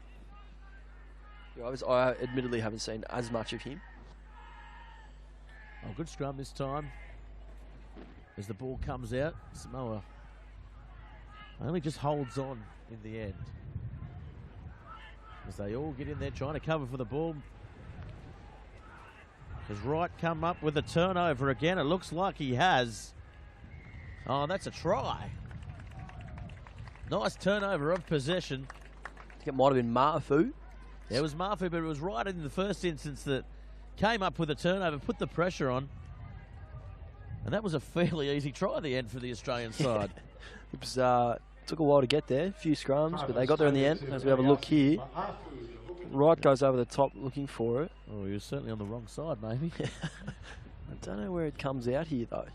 [SPEAKER 3] Yeah, I admittedly haven't seen as much of him.
[SPEAKER 1] Oh, good scrum this time. As the ball comes out, Samoa only just holds on in the end. As they all get in there trying to cover for the ball. Does Wright come up with a turnover again? It looks like he has. Oh, that's a try. Nice turnover of possession.
[SPEAKER 3] I think it might have been Mafu.
[SPEAKER 1] It was Mafu, but it was Wright in the first instance that came up with a turnover, put the pressure on. And that was a fairly easy try at the end for the Australian side.
[SPEAKER 3] It was, took a while to get there, a few scrums, but they got there in the end. As we have a look here, Wright goes over the top looking for it.
[SPEAKER 1] Oh, he was certainly on the wrong side, maybe.
[SPEAKER 3] I don't know where it comes out here, though.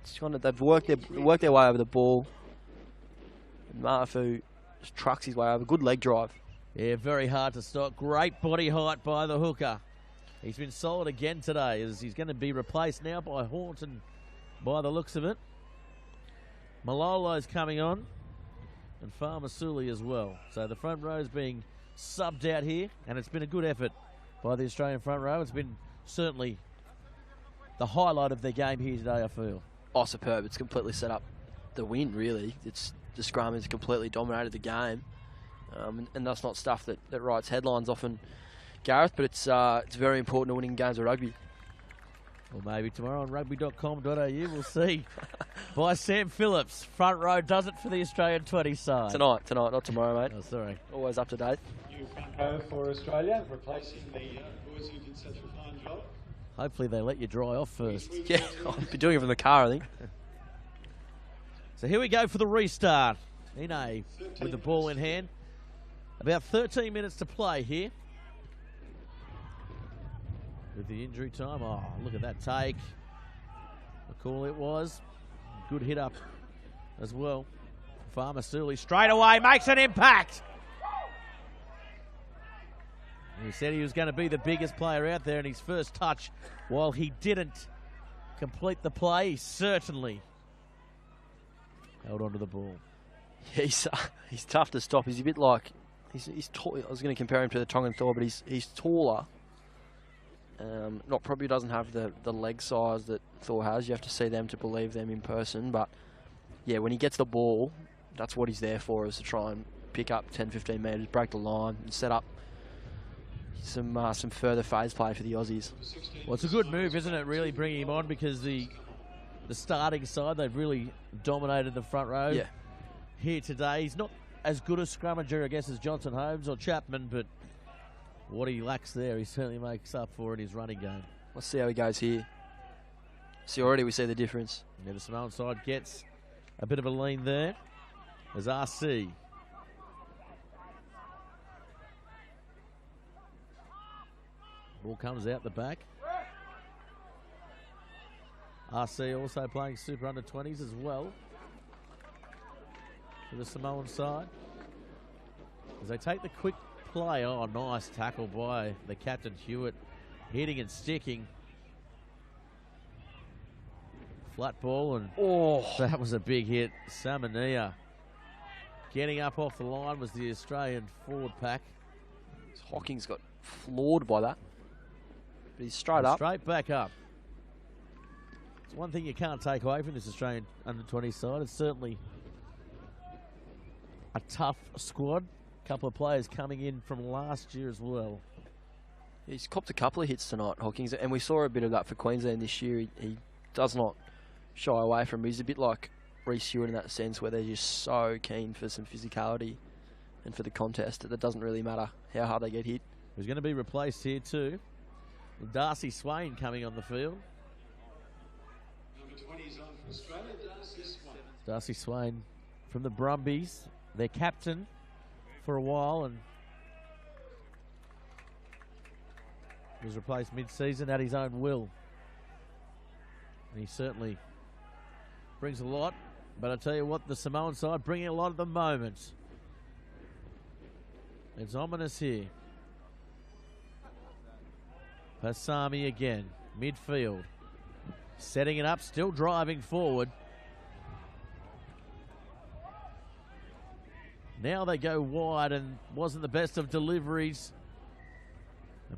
[SPEAKER 3] It's kind of, they've worked their way over the ball. And Mafu just trucks his way over. Good leg drive.
[SPEAKER 1] Yeah, very hard to stop. Great body height by the hooker. He's been solid again today, as he's going to be replaced now by Hornton by the looks of it. Malolo's coming on, and Farmer Sully as well. So the front row is being subbed out here, and it's been a good effort by the Australian front row. It's been certainly the highlight of their game here today, I feel.
[SPEAKER 3] Oh, superb. It's completely set up the win, really. The scrum has completely dominated the game. And that's not stuff that writes headlines often, Gareth, but it's very important to winning games of rugby.
[SPEAKER 1] Well, maybe tomorrow on rugby.com.au we'll see. By Sam Phillips. Front row does it for the Australian 20 side.
[SPEAKER 3] Tonight, not tomorrow, mate.
[SPEAKER 1] Oh, sorry.
[SPEAKER 3] Always up to date.
[SPEAKER 4] New front row for Australia, replacing the boys who did such a fine job.
[SPEAKER 1] Hopefully they let you dry off first.
[SPEAKER 3] Yeah, I've been doing it from the car, I think.
[SPEAKER 1] So here we go for the restart. Ine with the ball in hand. About 13 minutes to play here. With the injury time. Oh, look at that take. The call it was. Good hit up as well. Farmasuli straight away makes an impact. He said he was going to be the biggest player out there in his first touch. While he didn't complete the play, he certainly held on to the ball.
[SPEAKER 3] He's tough to stop. He's a bit like, he's tall. I was going to compare him to the Tongan Thor, but he's taller. Probably doesn't have the leg size that Thor has. You have to see them to believe them in person. But yeah, when he gets the ball, that's what he's there for, is to try and pick up 10, 15 metres, break the line, and set up some further phase play for the Aussies.
[SPEAKER 1] Well, it's a good move, isn't it, really bringing him on, because the starting side, they've really dominated the front row here today. He's not as good a scrummager, I guess, as Johnson Holmes or Chapman, but what he lacks there, he certainly makes up for in his running game.
[SPEAKER 3] Let's see how he goes here. See, already we see the difference.
[SPEAKER 1] Yeah, the Samoan side gets a bit of a lean there as RC. Ball comes out the back. RC also playing Super Under-20s as well for the Samoan side. As they take the quick play. Oh, nice tackle by the captain, Hewitt. Hitting and sticking. Flat ball, and that was a big hit. Samania getting up off the line was the Australian forward pack.
[SPEAKER 3] Hocking's got floored by that. But he's straight up.
[SPEAKER 1] Straight back up. It's one thing you can't take away from this Australian under-20 side. It's certainly a tough squad. A couple of players coming in from last year as well.
[SPEAKER 3] He's copped a couple of hits tonight, Hawkins, and we saw a bit of that for Queensland this year. He does not shy away from it. He's a bit like Reece Hewitt in that sense, where they're just so keen for some physicality and for the contest that it doesn't really matter how hard they get hit.
[SPEAKER 1] He's going to be replaced here too. Darcy Swain coming on the field. Darcy Swain from the Brumbies, their captain for a while, and was replaced mid-season at his own will. And he certainly brings a lot. But I tell you what, the Samoan side bringing a lot at the moment. It's ominous here. Pasami again, midfield. Setting it up, still driving forward. Now they go wide, and wasn't the best of deliveries.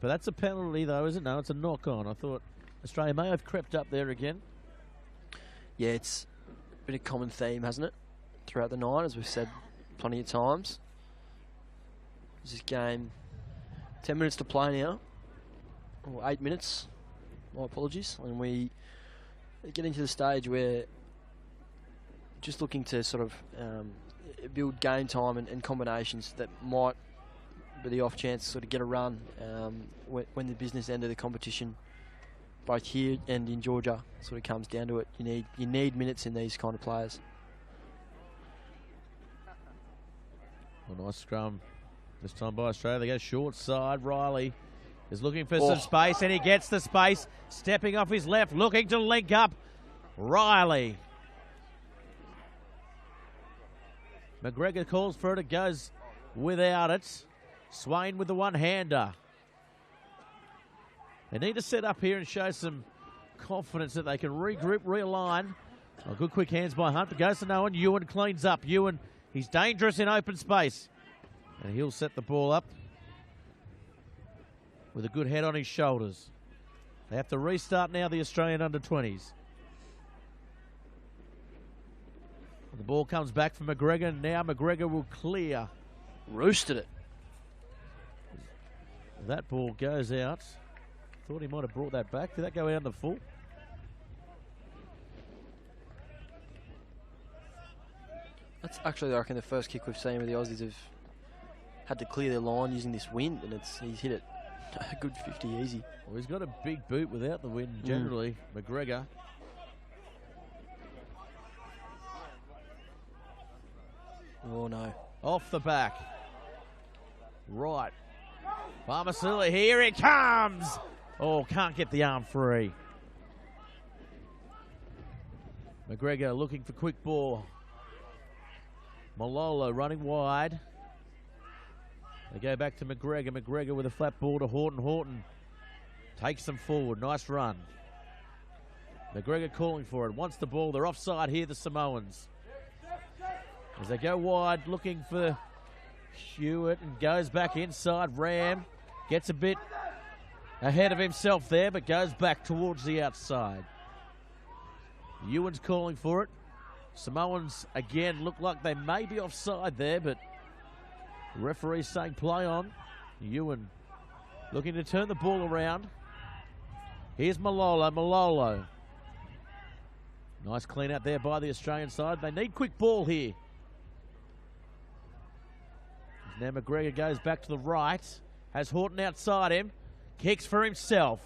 [SPEAKER 1] But that's a penalty though, isn't it? No, it's a knock on. I thought Australia may have crept up there again.
[SPEAKER 3] Yeah, it's been a common theme, hasn't it? Throughout the night, as we've said plenty of times. This game, 10 minutes to play now. Or 8 minutes, my apologies. And we are getting to the stage where just looking to sort of build game time and combinations that might be the off chance to sort of get a run when the business end of the competition, both here and in Georgia, sort of comes down to it. You need minutes in these kind of players.
[SPEAKER 1] A nice scrum this time by Australia. They go short side. Riley is looking for some space, and he gets the space. Stepping off his left, looking to link up. Riley. McGregor calls for it. It goes without it. Swain with the one-hander. They need to set up here and show some confidence that they can regroup, realign. Oh, good quick hands by Hunt. It goes to no one. Ewan cleans up. Ewan, he's dangerous in open space. And he'll set the ball up with a good head on his shoulders. They have to restart now, the Australian under-20s. The ball comes back from McGregor. Now McGregor will clear.
[SPEAKER 3] Roosted it.
[SPEAKER 1] That ball goes out. Thought he might have brought that back. Did that go out in the full?
[SPEAKER 3] That's actually, I reckon, the first kick we've seen where the Aussies have had to clear their line using this wind, and he's hit it a good 50 easy.
[SPEAKER 1] Well, he's got a big boot without the wind generally, McGregor.
[SPEAKER 3] Oh no.
[SPEAKER 1] Off the back. Right. Farmasula, here it comes. Oh, can't get the arm free. McGregor looking for quick ball. Malolo running wide. They go back to McGregor. McGregor with a flat ball to Horton. Horton takes them forward. Nice run. McGregor calling for it. Wants the ball. They're offside here, the Samoans. As they go wide, looking for Hewitt, and goes back inside. Ram gets a bit ahead of himself there, but goes back towards the outside. Ewan's calling for it. Samoans again look like they may be offside there, but the referee's saying play on. Ewan looking to turn the ball around. Here's Malolo. Malolo. Nice clean out there by the Australian side. They need quick ball here. Now McGregor goes back to the right. Has Horton outside him. Kicks for himself.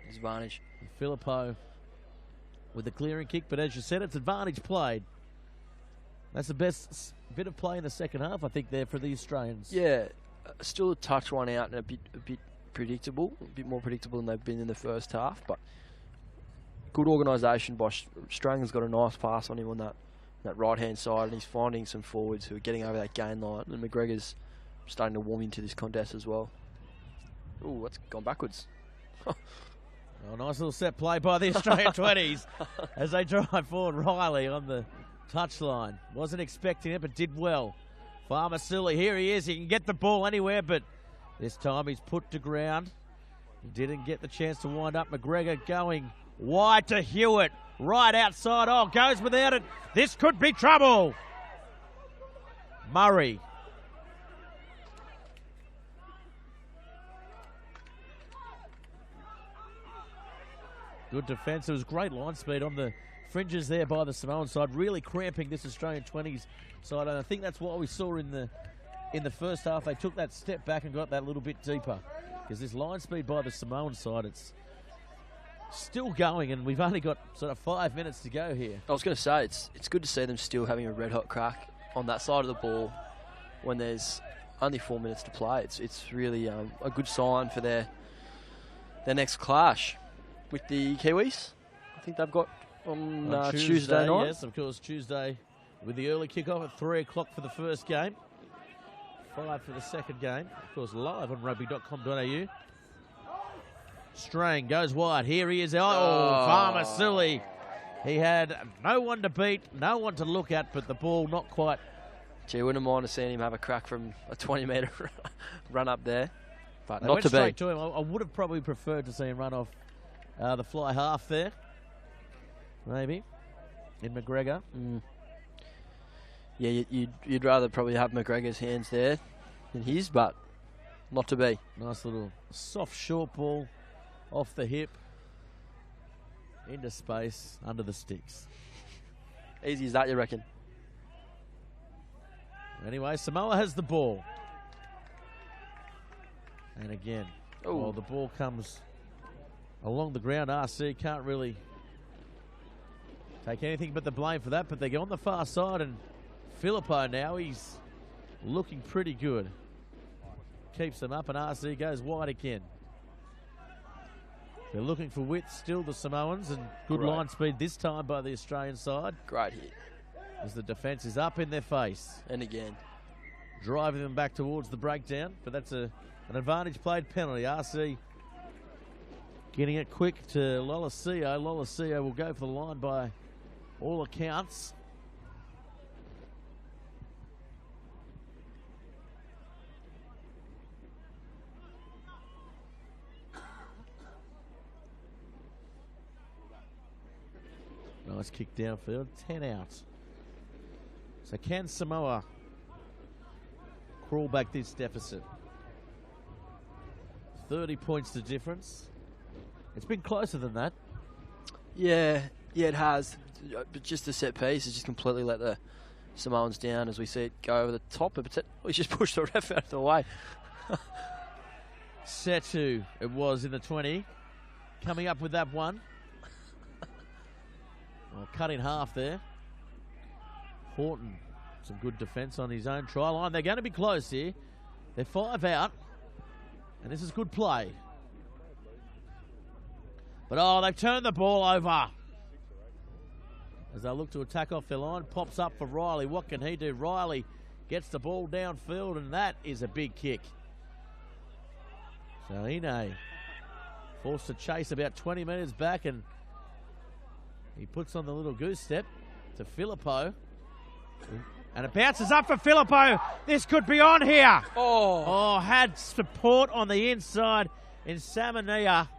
[SPEAKER 3] Disadvantage.
[SPEAKER 1] Filippo with the clearing kick, but as you said, it's advantage played. That's the best bit of play in the second half, I think, there for the Australians.
[SPEAKER 3] Yeah, still a touch one out and a bit predictable, a bit more predictable than they've been in the first half, but good organisation by Stranger's got a nice pass on him on that right-hand side, and he's finding some forwards who are getting over that gain line, and McGregor's starting to warm into this contest as well. Ooh, that's gone backwards.
[SPEAKER 1] Oh, nice little set play by the Australian 20s as they drive forward. Riley on the touchline. Wasn't expecting it, but did well. Farmasili, here he is. He can get the ball anywhere, but this time he's put to ground. He didn't get the chance to wind up. McGregor going wide to Hewitt. Right outside. Oh, goes without it. This could be trouble. Murray. Good defence. It was great line speed on the fringes there by the Samoan side, really cramping this Australian 20s side. And I think that's what we saw in the first half. They took that step back and got that little bit deeper. Because this line speed by the Samoan side, it's still going, and we've only got sort of 5 minutes to go here.
[SPEAKER 3] I was going to say, it's good to see them still having a red-hot crack on that side of the ball when there's only 4 minutes to play. It's really a good sign for their next clash with the Kiwis. I think they've got on Tuesday night.
[SPEAKER 1] Yes, of course, Tuesday with the early kickoff at 3 o'clock for the first game. 5 for the second game. Of course, live on rugby.com.au. Strang goes wide. Here he is. Oh, Farmasili. He had no one to beat, no one to look at, but the ball not quite.
[SPEAKER 3] Gee, wouldn't mind to seeing him have a crack from a 20-metre run up there. But
[SPEAKER 1] They
[SPEAKER 3] not
[SPEAKER 1] went
[SPEAKER 3] to
[SPEAKER 1] straight
[SPEAKER 3] be.
[SPEAKER 1] to him. I would have probably preferred to see him run off the fly half there. Maybe. In McGregor.
[SPEAKER 3] Yeah, you'd rather probably have McGregor's hands there than his, but not to be.
[SPEAKER 1] Nice little soft short ball off the hip. Into space, under the sticks.
[SPEAKER 3] Easy as that, you reckon?
[SPEAKER 1] Anyway, Samoa has the ball. And again, well, the ball comes along the ground. RC can't really take anything but the blame for that, but they go on the far side, and Filippo now, he's looking pretty good. Keeps them up, and RC goes wide again. They're looking for width still, the Samoans, and good line speed this time by the Australian side.
[SPEAKER 3] Great hit.
[SPEAKER 1] As the defence is up in their face.
[SPEAKER 3] And again.
[SPEAKER 1] Driving them back towards the breakdown, but that's an advantage played penalty. RC getting it quick to Lolosio. Lolosio will go for the line by all accounts. Nice kick downfield, 10 out. So can Samoa crawl back this deficit? 30 points to difference. It's been closer than that.
[SPEAKER 3] Yeah, it has. But just the set piece has just completely let the Samoans down as we see it go over the top. But we just pushed the ref out of the way.
[SPEAKER 1] Setu, it was in the 20. Coming up with that one. Well, cut in half there. Horton, some good defence on his own try line. They're going to be close here. They're 5 out. And this is good play. But they've turned the ball over. as they look to attack off their line. Pops up for Riley. What can he do? Riley gets the ball downfield, and that is a big kick. So Ine forced to chase about 20 metres back, and he puts on the little goose step to Filippo. And it bounces up for Filippo. This could be on here. Oh, had support on the inside in Samoa.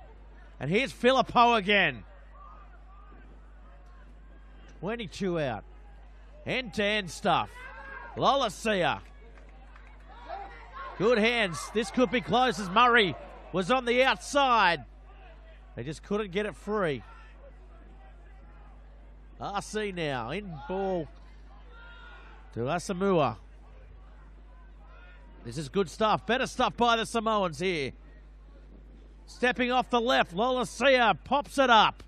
[SPEAKER 1] And here's Filippo again. 22 out. End-to-end stuff. Lolasia. Good hands. This could be close as Murray was on the outside. They just couldn't get it free. RC now in ball to Asamoah. This is good stuff. Better stuff by the Samoans here. Stepping off the left, Lolasia pops it up.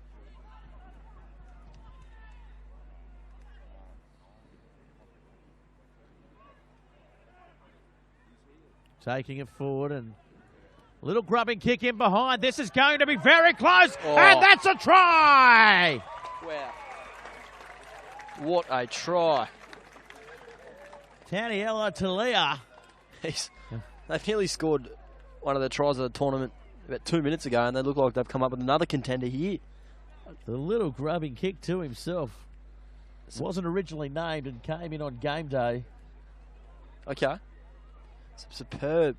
[SPEAKER 1] Taking it forward, and a little grubbing kick in behind. This is going to be very close, and that's a try!
[SPEAKER 3] Wow. What a try.
[SPEAKER 1] Taniela Talia.
[SPEAKER 3] They've nearly scored one of the tries of the tournament about 2 minutes ago, and they look like they've come up with another contender here.
[SPEAKER 1] The little grubbing kick to himself. Wasn't originally named and came in on game day.
[SPEAKER 3] Okay. Superb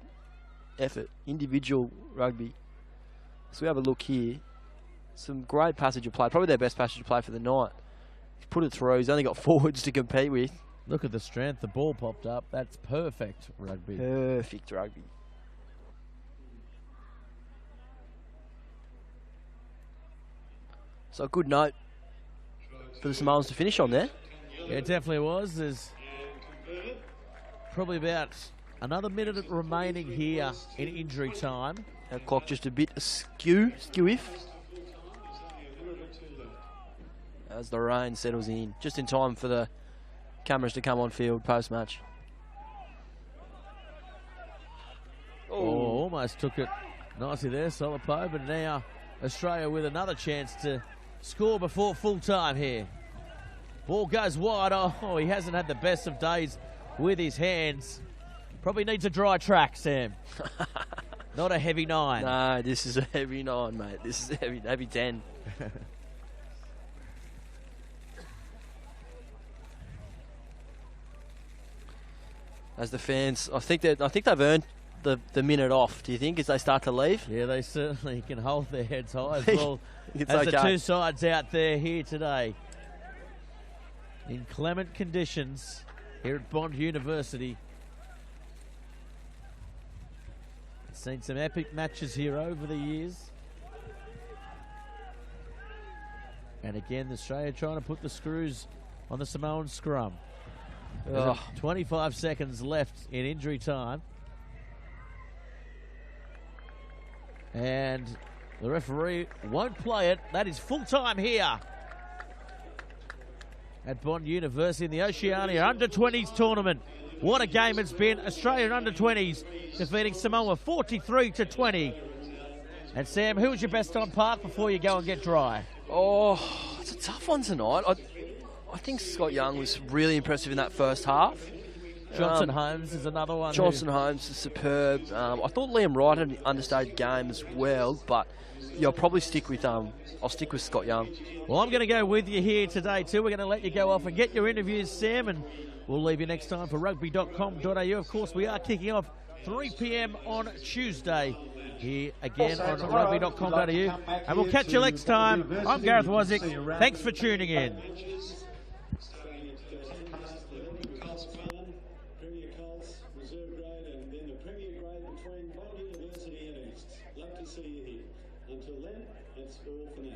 [SPEAKER 3] effort, individual rugby. So we have a look here. Some great passage of play, probably their best passage of play for the night. He's put it through, he's only got forwards to compete with.
[SPEAKER 1] Look at the strength, the ball popped up. That's perfect rugby.
[SPEAKER 3] Perfect rugby. So a good note for the Samoans to finish on there.
[SPEAKER 1] Yeah, it definitely was. There's probably about another minute remaining here in injury time.
[SPEAKER 3] Our clock just a bit askew-if. As the rain settles in. Just in time for the cameras to come on field post-match.
[SPEAKER 1] Oh, almost took it nicely there, Solipo, but now Australia with another chance to score before full time here. Ball goes wide. Oh, he hasn't had the best of days with his hands. Probably needs a dry track, Sam. Not a heavy 9.
[SPEAKER 3] No, this is a heavy 9, mate. This is a heavy 10. As the fans, I think they've earned the minute off. Do you think, as they start to leave?
[SPEAKER 1] Yeah, they certainly can hold their heads high as well.
[SPEAKER 3] It's
[SPEAKER 1] as
[SPEAKER 3] okay.
[SPEAKER 1] the two sides out there here today. Inclement conditions here at Bond University. Seen some epic matches here over the years. And again, Australia trying to put the screws on the Samoan scrum. 25 seconds left in injury time. And the referee won't play it. That is full time here at Bond University in the Oceania Under-20s tournament. What a game it's been. Australian Under-20s defeating Samoa 43-20. And Sam, who was your best on park before you go and get dry?
[SPEAKER 3] Oh, it's a tough one tonight. I think Scott Young was really impressive in that first half.
[SPEAKER 1] Johnson Holmes is another one.
[SPEAKER 3] Johnson Holmes is superb. I thought Liam Wright had an understated game as well, but yeah, I'll probably stick with Scott Young.
[SPEAKER 1] Well, I'm going to go with you here today too. We're going to let you go off and get your interviews, Sam, and we'll leave you next time for rugby.com.au. Of course, we are kicking off 3 p.m. on Tuesday here again on rugby.com.au. And we'll catch you next time. I'm Gareth Wozik. Thanks for tuning in.
[SPEAKER 4] Love to see you here. Until then, that's all for now.